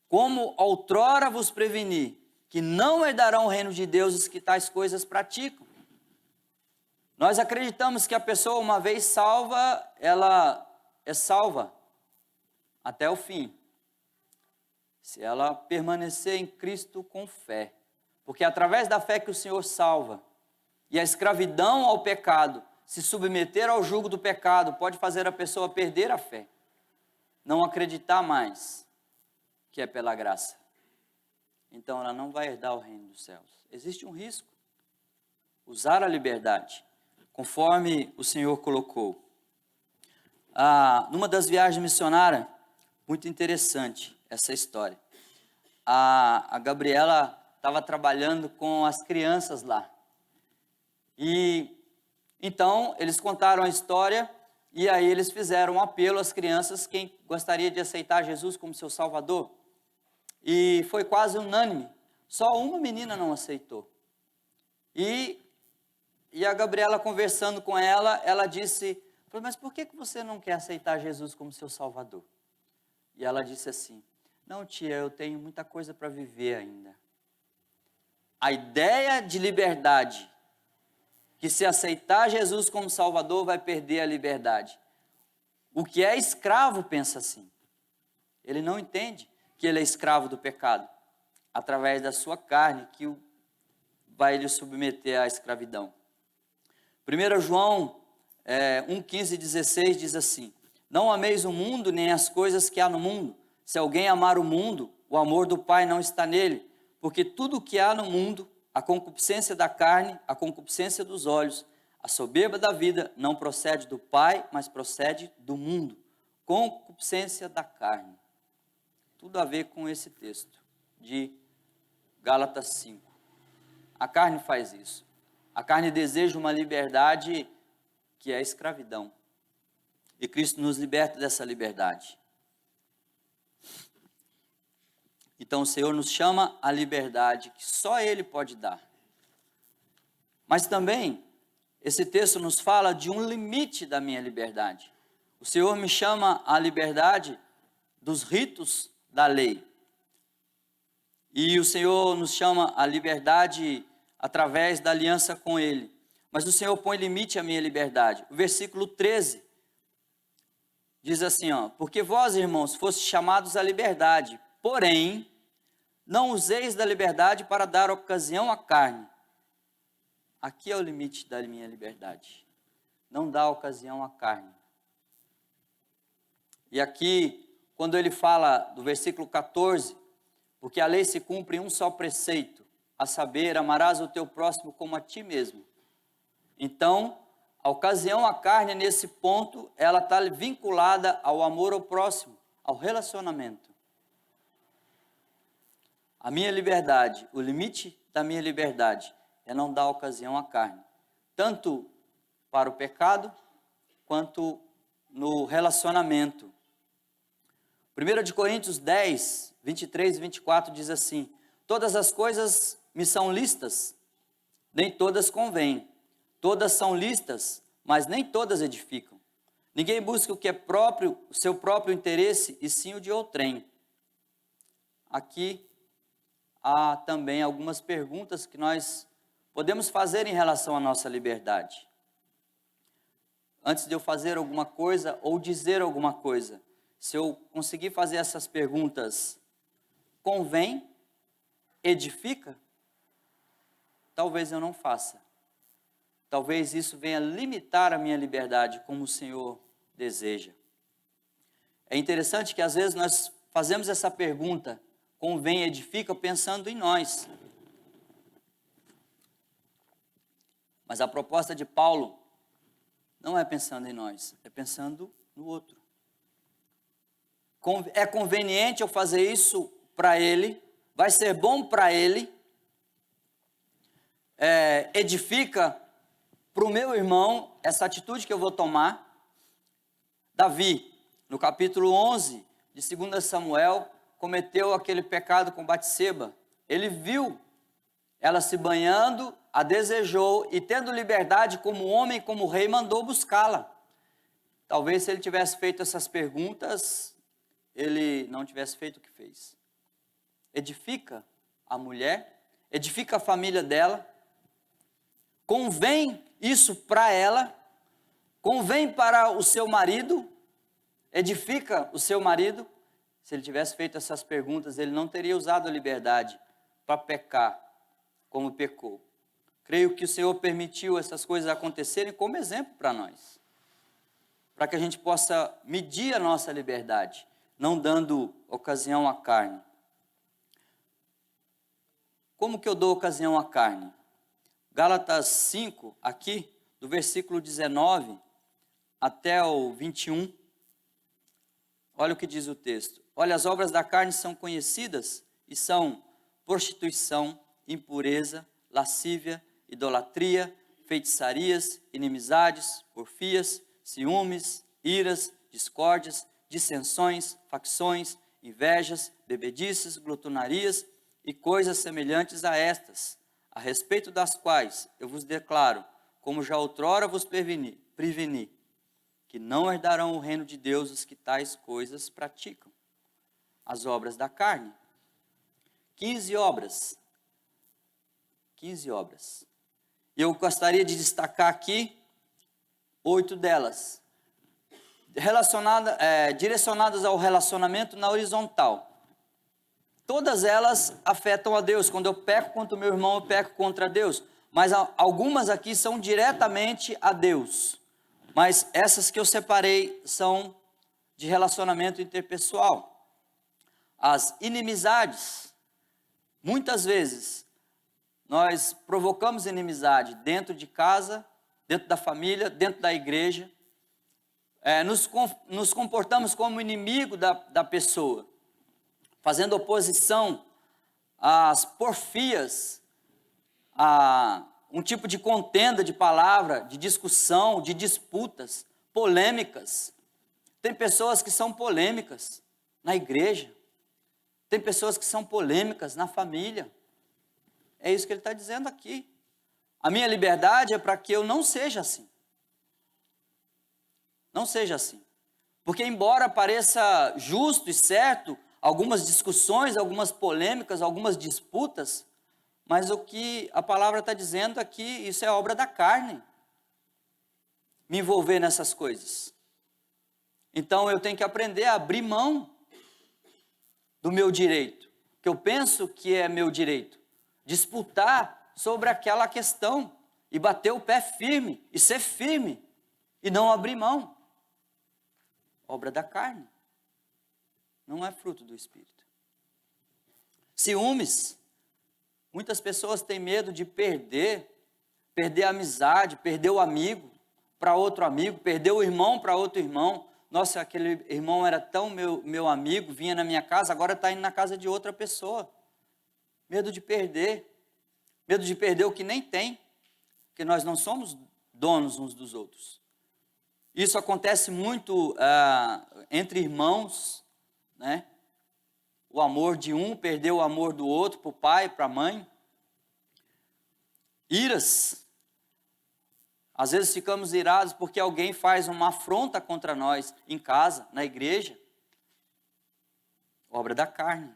como outrora vos preveni, que não herdarão o reino de Deus os que tais coisas praticam. Nós acreditamos que a pessoa, uma vez salva, ela é salva até o fim. Se ela permanecer em Cristo com fé. Porque é através da fé que o Senhor salva. E a escravidão ao pecado, se submeter ao jugo do pecado, pode fazer a pessoa perder a fé. Não acreditar mais que é pela graça. Então ela não vai herdar o reino dos céus. Existe um risco. Usar a liberdade, conforme o Senhor colocou. Numa das viagens missionárias, muito interessante essa história. A Gabriela estava trabalhando com as crianças lá. E então eles contaram a história e aí eles fizeram um apelo às crianças, quem gostaria de aceitar Jesus como seu Salvador. E foi quase unânime. Só uma menina não aceitou. E a Gabriela, conversando com ela, ela disse, mas por que você não quer aceitar Jesus como seu Salvador? E ela disse assim, não, tia, eu tenho muita coisa para viver ainda. A ideia de liberdade, que se aceitar Jesus como Salvador vai perder a liberdade. O que é escravo pensa assim. Ele não entende que ele é escravo do pecado, através da sua carne, que vai lhe submeter à escravidão. 1 João 1, 15 e 16 diz assim, não ameis o mundo nem as coisas que há no mundo. Se alguém amar o mundo, o amor do Pai não está nele, porque tudo o que há no mundo, a concupiscência da carne, a concupiscência dos olhos, a soberba da vida, não procede do Pai, mas procede do mundo. Concupiscência da carne. Tudo a ver com esse texto de Gálatas 5. A carne faz isso. A carne deseja uma liberdade que é a escravidão. E Cristo nos liberta dessa liberdade. Então o Senhor nos chama à liberdade que só Ele pode dar. Mas também, esse texto nos fala de um limite da minha liberdade. O Senhor me chama à liberdade dos ritos da lei. E o Senhor nos chama à liberdade através da aliança com Ele. Mas o Senhor põe limite à minha liberdade. O versículo 13 diz assim, porque vós, irmãos, fostes chamados à liberdade, porém, não useis da liberdade para dar ocasião à carne. Aqui é o limite da minha liberdade. Não dá ocasião à carne. E aqui, quando ele fala do versículo 14, porque a lei se cumpre em um só preceito, a saber, amarás o teu próximo como a ti mesmo. Então, a ocasião à carne, nesse ponto, ela está vinculada ao amor ao próximo, ao relacionamento. A minha liberdade, o limite da minha liberdade é não dar ocasião à carne, tanto para o pecado, quanto no relacionamento. 1 Coríntios 10, 23 e 24 diz assim: todas as coisas me são lícitas, nem todas convêm. Todas são lícitas, mas nem todas edificam. Ninguém busca o que é próprio, o seu próprio interesse, e sim o de outrem. Aqui há também algumas perguntas que nós podemos fazer em relação à nossa liberdade. Antes de eu fazer alguma coisa ou dizer alguma coisa, se eu conseguir fazer essas perguntas, convém? Edifica? Talvez eu não faça. Talvez isso venha limitar a minha liberdade, como o Senhor deseja. É interessante que às vezes nós fazemos essa pergunta, convém, edifica, pensando em nós. Mas a proposta de Paulo não é pensando em nós, é pensando no outro. É conveniente eu fazer isso para ele, vai ser bom para ele, edifica para o meu irmão essa atitude que eu vou tomar. Davi, no capítulo 11 de 2 Samuel, cometeu aquele pecado com Batseba. Ele viu ela se banhando, a desejou e, tendo liberdade como homem, como rei, mandou buscá-la. Talvez se ele tivesse feito essas perguntas, ele não tivesse feito o que fez. Edifica a mulher, edifica a família dela, convém isso para ela, convém para o seu marido, edifica o seu marido. Se ele tivesse feito essas perguntas, ele não teria usado a liberdade para pecar como pecou. Creio que o Senhor permitiu essas coisas acontecerem como exemplo para nós, para que a gente possa medir a nossa liberdade, não dando ocasião à carne. Como que eu dou ocasião à carne? Gálatas 5, aqui, do versículo 19 até o 21, olha o que diz o texto. Olha, as obras da carne são conhecidas e são prostituição, impureza, lascívia, idolatria, feitiçarias, inimizades, porfias, ciúmes, iras, discórdias, dissensões, facções, invejas, bebedices, glutonarias e coisas semelhantes a estas, a respeito das quais eu vos declaro, como já outrora vos preveni, que não herdarão o reino de Deus os que tais coisas praticam. As obras da carne. 15 obras. 15 obras. E eu gostaria de destacar aqui 8 delas, direcionadas ao relacionamento na horizontal. Todas elas afetam a Deus. Quando eu peco contra o meu irmão, eu peco contra Deus. Mas algumas aqui são diretamente a Deus. Mas essas que eu separei são de relacionamento interpessoal. As inimizades. Muitas vezes nós provocamos inimizade dentro de casa, dentro da família, dentro da igreja. Nos comportamos como inimigo da pessoa, fazendo oposição às porfias, a um tipo de contenda de palavra, de discussão, de disputas, polêmicas. Tem pessoas que são polêmicas na igreja, tem pessoas que são polêmicas na família. É isso que ele está dizendo aqui. A minha liberdade é para que eu não seja assim. Não seja assim. Porque embora pareça justo e certo, algumas discussões, algumas polêmicas, algumas disputas, mas o que a palavra está dizendo aqui, isso é obra da carne. Me envolver nessas coisas. Então eu tenho que aprender a abrir mão do meu direito, que eu penso que é meu direito. Disputar sobre aquela questão e bater o pé firme e ser firme e não abrir mão. Obra da carne. Não é fruto do Espírito. Ciúmes. Muitas pessoas têm medo de perder a amizade, perder o amigo para outro amigo, perder o irmão para outro irmão. Nossa, aquele irmão era tão meu amigo, vinha na minha casa, agora está indo na casa de outra pessoa. Medo de perder o que nem tem, porque nós não somos donos uns dos outros. Isso acontece muito entre irmãos, né? O amor de um perdeu o amor do outro, para o pai, para a mãe. Iras. Às vezes ficamos irados porque alguém faz uma afronta contra nós em casa, na igreja. Obra da carne.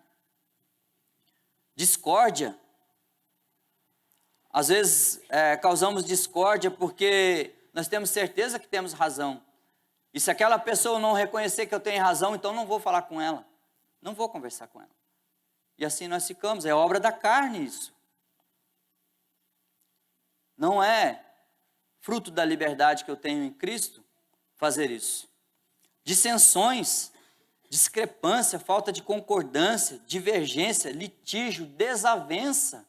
Discórdia. Às vezes causamos discórdia porque nós temos certeza que temos razão. E se aquela pessoa não reconhecer que eu tenho razão, então não vou falar com ela. Não vou conversar com ela. E assim nós ficamos. É obra da carne isso. Não é fruto da liberdade que eu tenho em Cristo fazer isso. Dissensões, discrepância, falta de concordância, divergência, litígio, desavença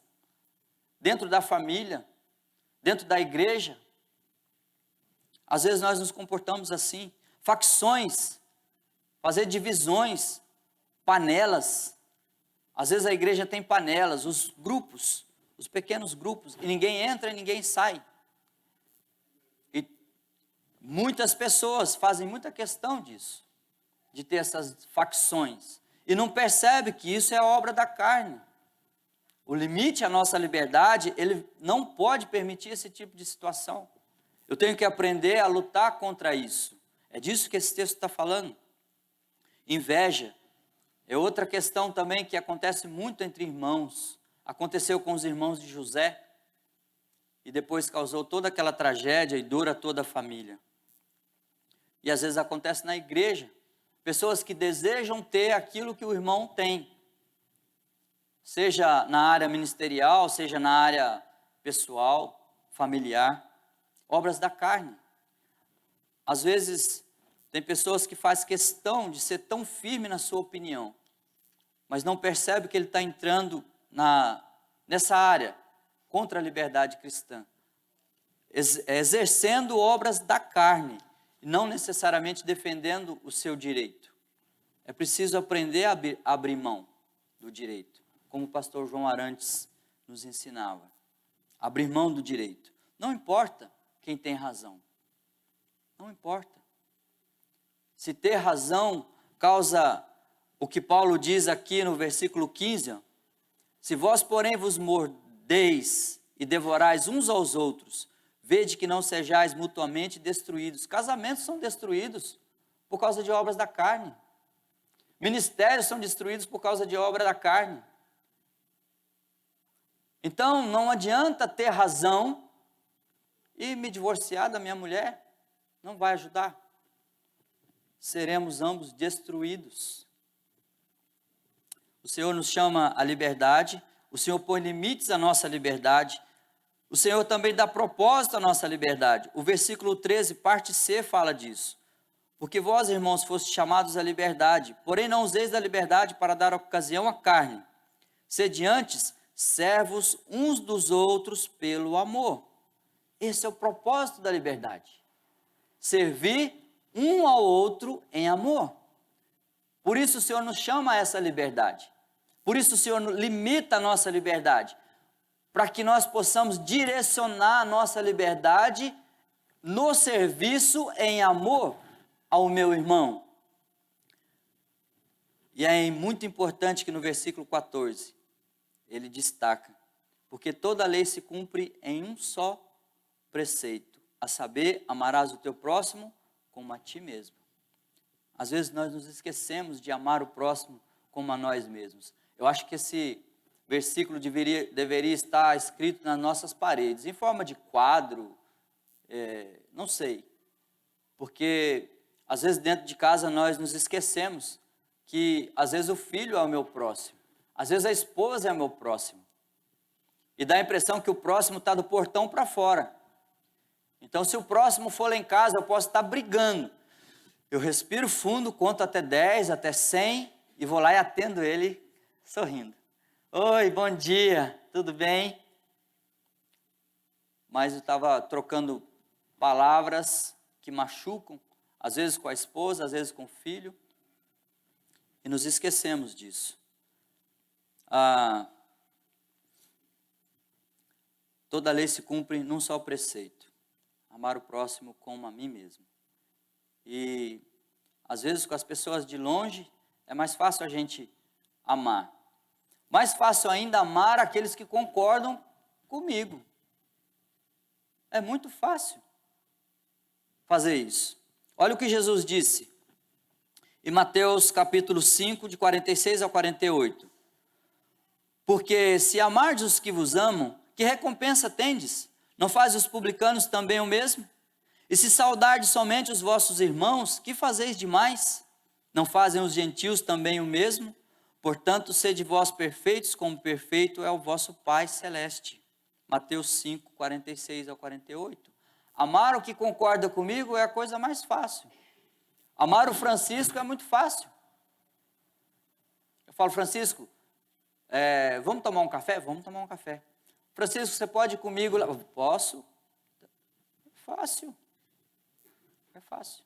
dentro da família, dentro da igreja. Às vezes nós nos comportamos assim. Facções, fazer divisões, panelas. Às vezes a igreja tem panelas, os grupos, os pequenos grupos, e ninguém entra e ninguém sai. E muitas pessoas fazem muita questão disso, de ter essas facções, e não percebe que isso é obra da carne. O limite à nossa liberdade, ele não pode permitir esse tipo de situação. Eu tenho que aprender a lutar contra isso. É disso que esse texto está falando. Inveja é outra questão também que acontece muito entre irmãos. Aconteceu com os irmãos de José e depois causou toda aquela tragédia e dor a toda a família. E às vezes acontece na igreja. Pessoas que desejam ter aquilo que o irmão tem. Seja na área ministerial, seja na área pessoal, familiar. Obras da carne. Às vezes, tem pessoas que fazem questão de ser tão firme na sua opinião, mas não percebe que ele está entrando nessa área contra a liberdade cristã, exercendo obras da carne, e não necessariamente defendendo o seu direito. É preciso aprender a abrir mão do direito, como o pastor João Arantes nos ensinava. Abrir mão do direito. Não importa quem tem razão. Não importa. Se ter razão causa o que Paulo diz aqui no versículo 15, ó, se vós, porém, vos mordeis e devorais uns aos outros, vede que não sejais mutuamente destruídos. Casamentos são destruídos por causa de obras da carne. Ministérios são destruídos por causa de obra da carne. Então, não adianta ter razão e me divorciar da minha mulher. Não vai ajudar. Seremos ambos destruídos. O Senhor nos chama à liberdade, o Senhor põe limites à nossa liberdade, o Senhor também dá propósito à nossa liberdade. O versículo 13, parte C, fala disso. Porque vós, irmãos, fostes chamados à liberdade, porém não useis da liberdade para dar ocasião à carne. Sede antes servos uns dos outros pelo amor. Esse é o propósito da liberdade. Servir um ao outro em amor. Por isso o Senhor nos chama a essa liberdade. Por isso o Senhor limita a nossa liberdade. Para que nós possamos direcionar a nossa liberdade no serviço em amor ao meu irmão. E é muito importante que no versículo 14, ele destaca, porque toda lei se cumpre em um só preceito, a saber, amarás o teu próximo como a ti mesmo. Às vezes nós nos esquecemos de amar o próximo como a nós mesmos. Eu acho que esse versículo deveria estar escrito nas nossas paredes, em forma de quadro, não sei, porque às vezes dentro de casa nós nos esquecemos que às vezes o filho é o meu próximo, às vezes a esposa é o meu próximo, e dá a impressão que o próximo está do portão para fora. Então, se o próximo for lá em casa, eu posso estar brigando. Eu respiro fundo, conto até 10, até 100, e vou lá e atendo ele sorrindo. Oi, bom dia, tudo bem? Mas eu estava trocando palavras que machucam, às vezes com a esposa, às vezes com o filho, e nos esquecemos disso. Toda lei se cumpre num só preceito. Amar o próximo como a mim mesmo. E, às vezes, com as pessoas de longe, É mais fácil a gente amar. Mais fácil ainda amar aqueles que concordam comigo. É muito fácil fazer isso. Olha o que Jesus disse em Mateus capítulo 5, de 46 a 48. Porque se amardes os que vos amam, que recompensa tendes? Não fazem os publicanos também o mesmo? E se saudardes somente os vossos irmãos, que fazeis demais? Não fazem os gentios também o mesmo? Portanto, sede vós perfeitos, como perfeito é o vosso Pai Celeste. Mateus 5, 46 ao 48. Amar o que concorda comigo é a coisa mais fácil. Amar o Francisco é muito fácil. Eu falo, Francisco, vamos tomar um café? Vamos tomar um café. Francisco, você pode ir comigo lá? Posso. Fácil. É fácil.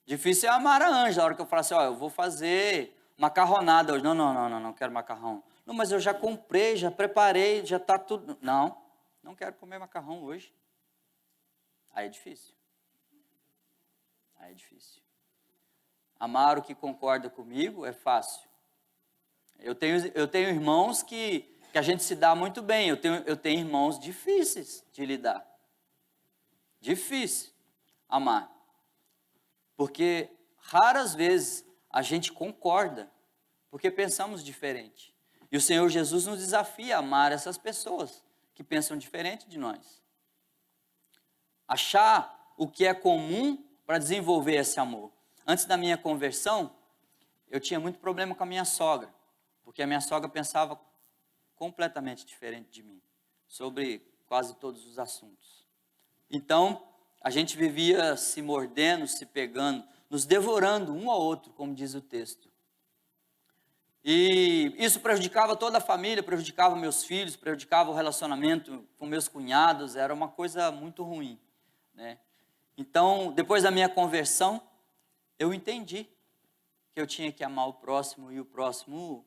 Difícil é amar a Ângela, a hora que eu falo assim, eu vou fazer macarronada hoje. Não quero macarrão. Não, mas eu já comprei, já preparei, já está tudo. Não quero comer macarrão hoje. Aí é difícil. Aí é difícil. Amar o que concorda comigo é fácil. Eu tenho irmãos que a gente se dá muito bem. Eu tenho irmãos difíceis de lidar. Difícil amar. Porque raras vezes a gente concorda, porque pensamos diferente. E o Senhor Jesus nos desafia a amar essas pessoas que pensam diferente de nós. Achar o que é comum para desenvolver esse amor. Antes da minha conversão, eu tinha muito problema com a minha sogra, porque a minha sogra pensava completamente diferente de mim, sobre quase todos os assuntos. Então, a gente vivia se mordendo, se pegando, nos devorando um ao outro, como diz o texto. E isso prejudicava toda a família, prejudicava meus filhos, prejudicava o relacionamento com meus cunhados, era uma coisa muito ruim, né? Então, depois da minha conversão, eu entendi que eu tinha que amar o próximo e o próximo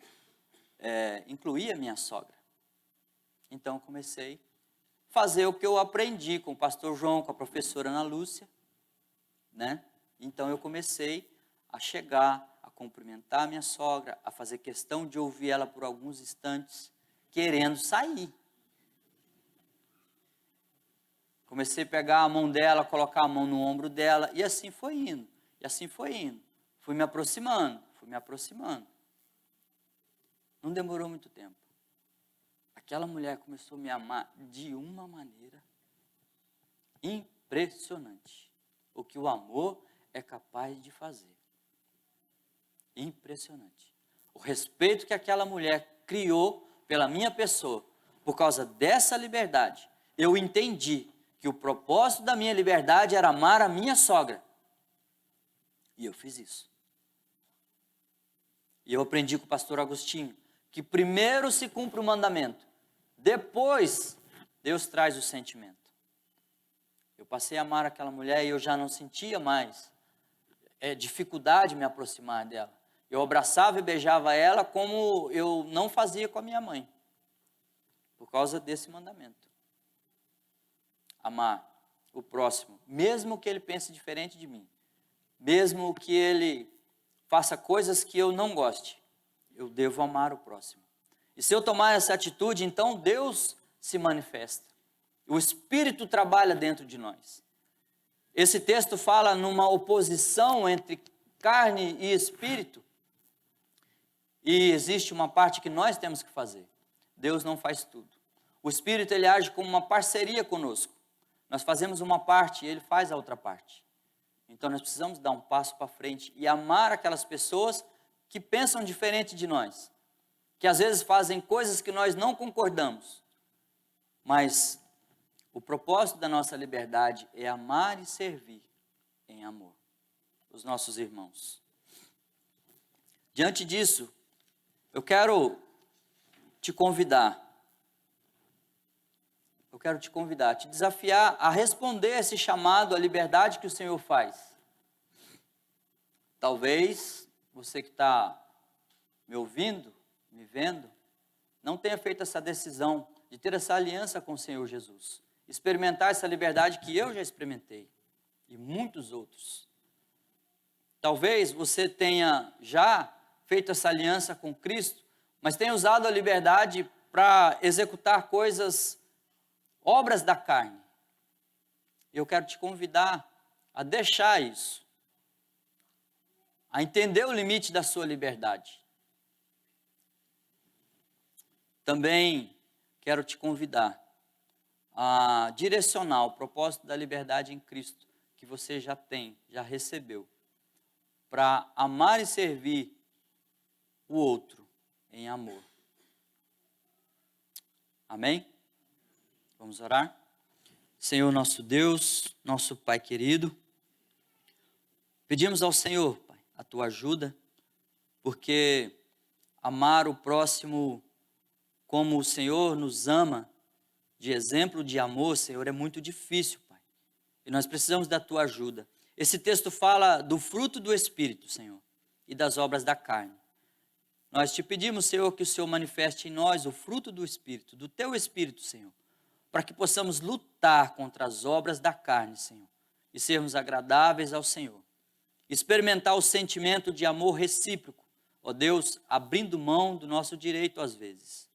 incluía a minha sogra. Então, comecei a fazer o que eu aprendi com o pastor João, com a professora Ana Lúcia, né? Então, eu comecei a chegar, a cumprimentar a minha sogra, a fazer questão de ouvir ela por alguns instantes, querendo sair. Comecei a pegar a mão dela, colocar a mão no ombro dela, e assim foi indo, e assim foi indo. Fui me aproximando. Não demorou muito tempo. Aquela mulher começou a me amar de uma maneira impressionante. O que o amor é capaz de fazer. Impressionante. O respeito que aquela mulher criou pela minha pessoa, por causa dessa liberdade, eu entendi que o propósito da minha liberdade era amar a minha sogra. E eu fiz isso. E eu aprendi com o pastor Agostinho que primeiro se cumpre o mandamento, depois Deus traz o sentimento. Eu passei a amar aquela mulher e eu já não sentia mais dificuldade de me aproximar dela. Eu abraçava e beijava ela como eu não fazia com a minha mãe, por causa desse mandamento. Amar o próximo, mesmo que ele pense diferente de mim, mesmo que ele faça coisas que eu não goste, eu devo amar o próximo. E se eu tomar essa atitude, então Deus se manifesta. O Espírito trabalha dentro de nós. Esse texto fala numa oposição entre carne e espírito. E existe uma parte que nós temos que fazer. Deus não faz tudo. O Espírito, ele age como uma parceria conosco. Nós fazemos uma parte e ele faz a outra parte. Então nós precisamos dar um passo para frente e amar aquelas pessoas que pensam diferente de nós, que às vezes fazem coisas que nós não concordamos, mas o propósito da nossa liberdade é amar e servir em amor os nossos irmãos. Diante disso, eu quero te convidar, te desafiar a responder esse chamado à liberdade que o Senhor faz. Talvez você que está me ouvindo, me vendo, não tenha feito essa decisão de ter essa aliança com o Senhor Jesus. Experimentar essa liberdade que eu já experimentei e muitos outros. Talvez você tenha já feito essa aliança com Cristo, mas tem usado a liberdade para executar coisas, obras da carne. Eu quero te convidar a deixar isso, a entender o limite da sua liberdade. Também quero te convidar a direcionar o propósito da liberdade em Cristo, que você já tem, já recebeu, para amar e servir o outro em amor. Amém? Vamos orar? Senhor nosso Deus, nosso Pai querido, pedimos ao Senhor, Pai, a tua ajuda, porque amar o próximo como o Senhor nos ama, de exemplo de amor, Senhor, é muito difícil, Pai. E nós precisamos da tua ajuda. Esse texto fala do fruto do Espírito, Senhor, e das obras da carne. Nós te pedimos, Senhor, que o Senhor manifeste em nós o fruto do Espírito, do teu Espírito, Senhor, para que possamos lutar contra as obras da carne, Senhor, e sermos agradáveis ao Senhor. Experimentar o sentimento de amor recíproco, ó Deus, abrindo mão do nosso direito às vezes.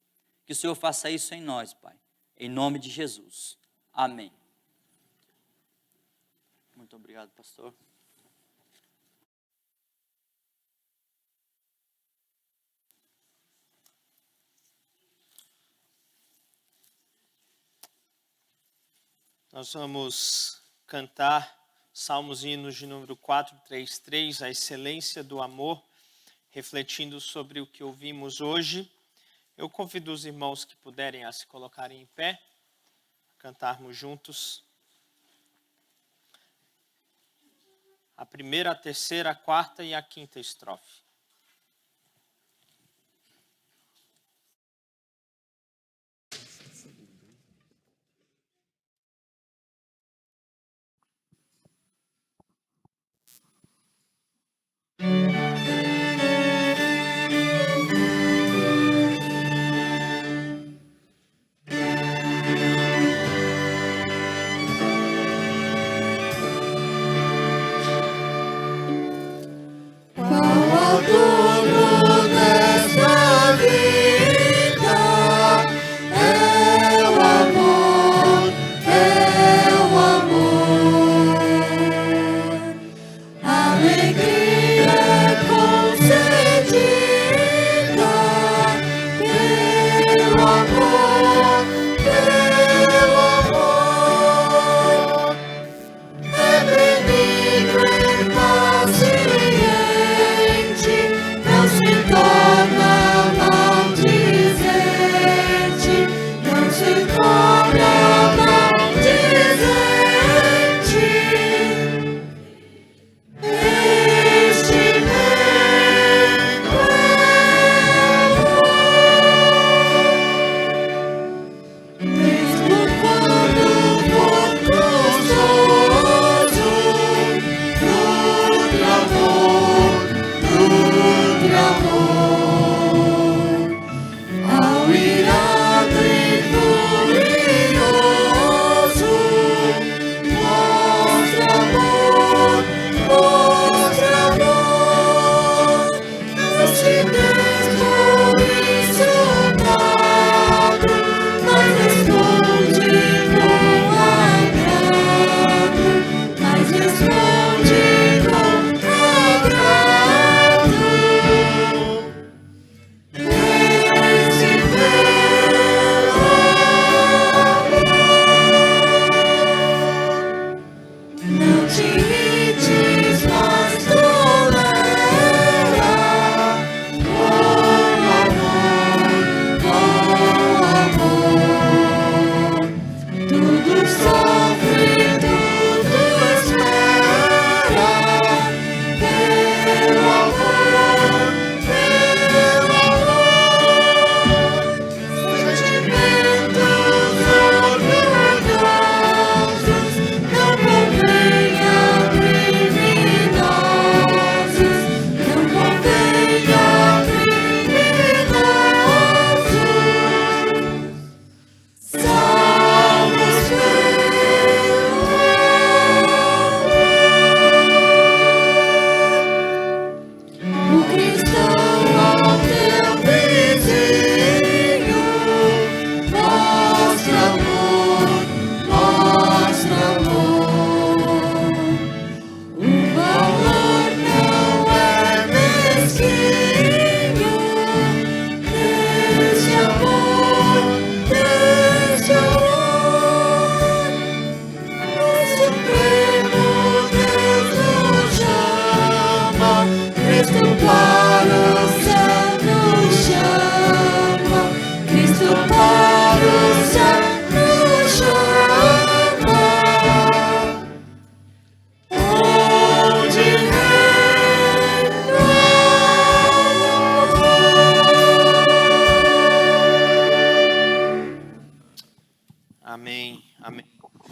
Que o Senhor faça isso em nós, Pai. Em nome de Jesus. Amém. Muito obrigado, pastor. Nós vamos cantar Salmos e Hinos de número 433, a excelência do amor, refletindo sobre o que ouvimos hoje. Eu convido os irmãos que puderem a se colocarem em pé, cantarmos juntos a primeira, a terceira, a quarta e a quinta estrofe. Qual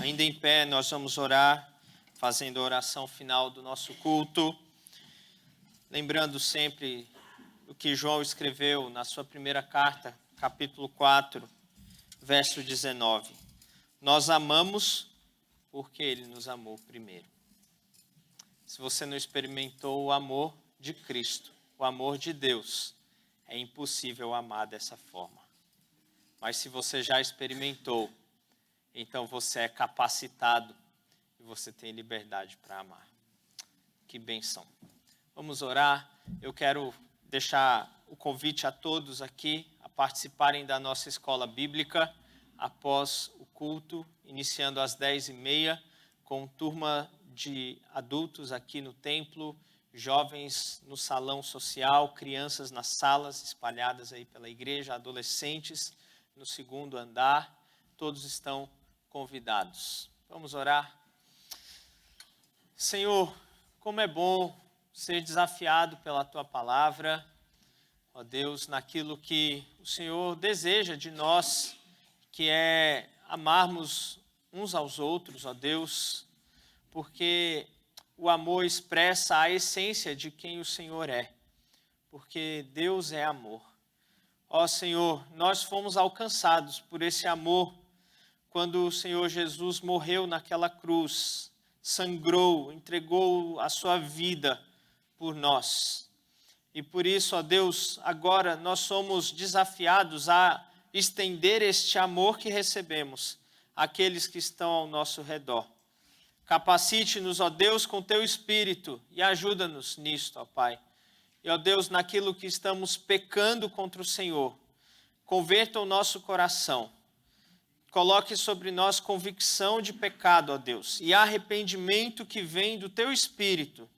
Ainda em pé, nós vamos orar, fazendo a oração final do nosso culto. Lembrando sempre o que João escreveu na sua primeira carta, capítulo 4, verso 19. Nós amamos porque ele nos amou primeiro. Se você não experimentou o amor de Cristo, o amor de Deus, é impossível amar dessa forma. Mas se você já experimentou, então você é capacitado e você tem liberdade para amar. Que bênção. Vamos orar. Eu quero deixar o convite a todos aqui a participarem da nossa escola bíblica após o culto, iniciando às 10h30, com turma de adultos aqui no templo, jovens no salão social, crianças nas salas espalhadas aí pela igreja, adolescentes no segundo andar. Todos estão convidados. Vamos orar. Senhor, como é bom ser desafiado pela Tua palavra, ó Deus, naquilo que o Senhor deseja de nós, que é amarmos uns aos outros, ó Deus, porque o amor expressa a essência de quem o Senhor é, porque Deus é amor. Ó Senhor, nós fomos alcançados por esse amor quando o Senhor Jesus morreu naquela cruz, sangrou, entregou a sua vida por nós. E por isso, ó Deus, agora nós somos desafiados a estender este amor que recebemos àqueles que estão ao nosso redor. Capacite-nos, ó Deus, com Teu Espírito e ajuda-nos nisto, ó Pai. E, ó Deus, naquilo que estamos pecando contra o Senhor, converta o nosso coração. Coloque sobre nós convicção de pecado, ó Deus, e arrependimento que vem do Teu Espírito,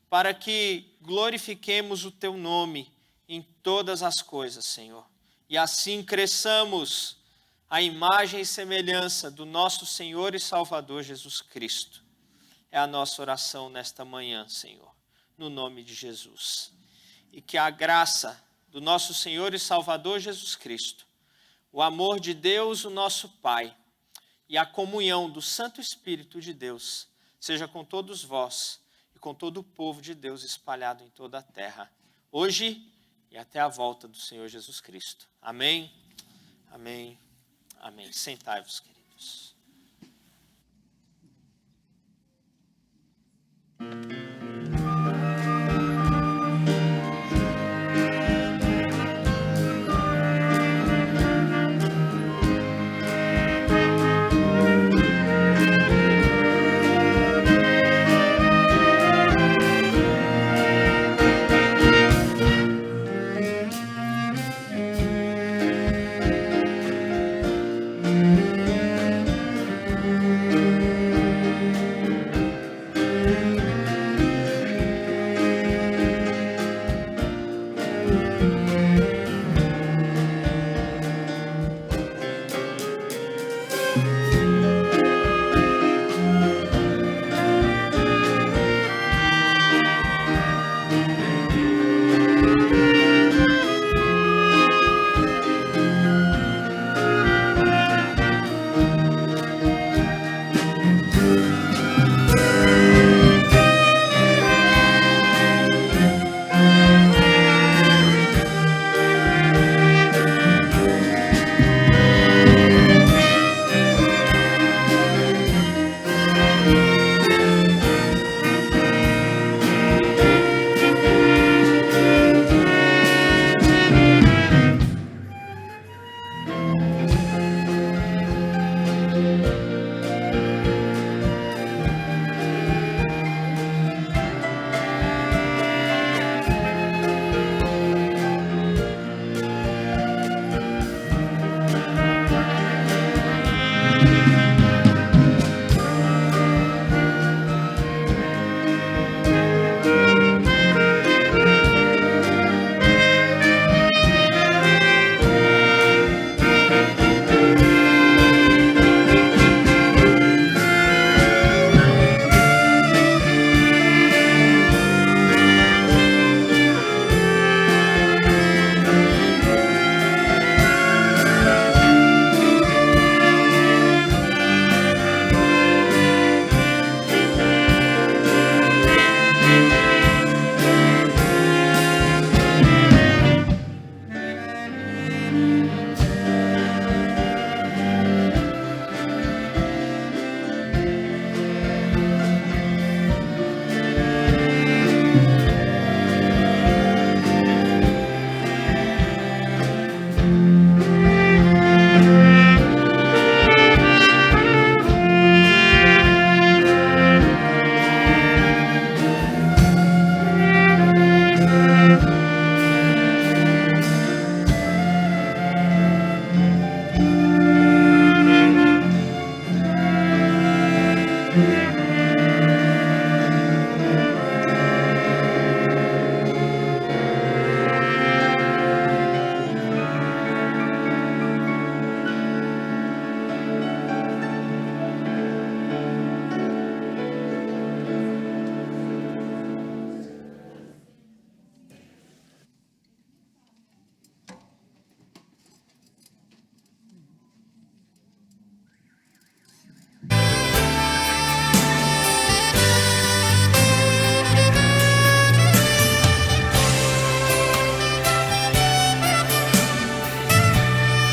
para que glorifiquemos o Teu nome em todas as coisas, Senhor. E assim cresçamos a imagem e semelhança do nosso Senhor e Salvador Jesus Cristo. É a nossa oração nesta manhã, Senhor, no nome de Jesus. E que a graça do nosso Senhor e Salvador Jesus Cristo, o amor de Deus, o nosso Pai, e a comunhão do Santo Espírito de Deus, seja com todos vós e com todo o povo de Deus espalhado em toda a terra, hoje e até a volta do Senhor Jesus Cristo. Amém, amém, amém. Sentai-vos, queridos.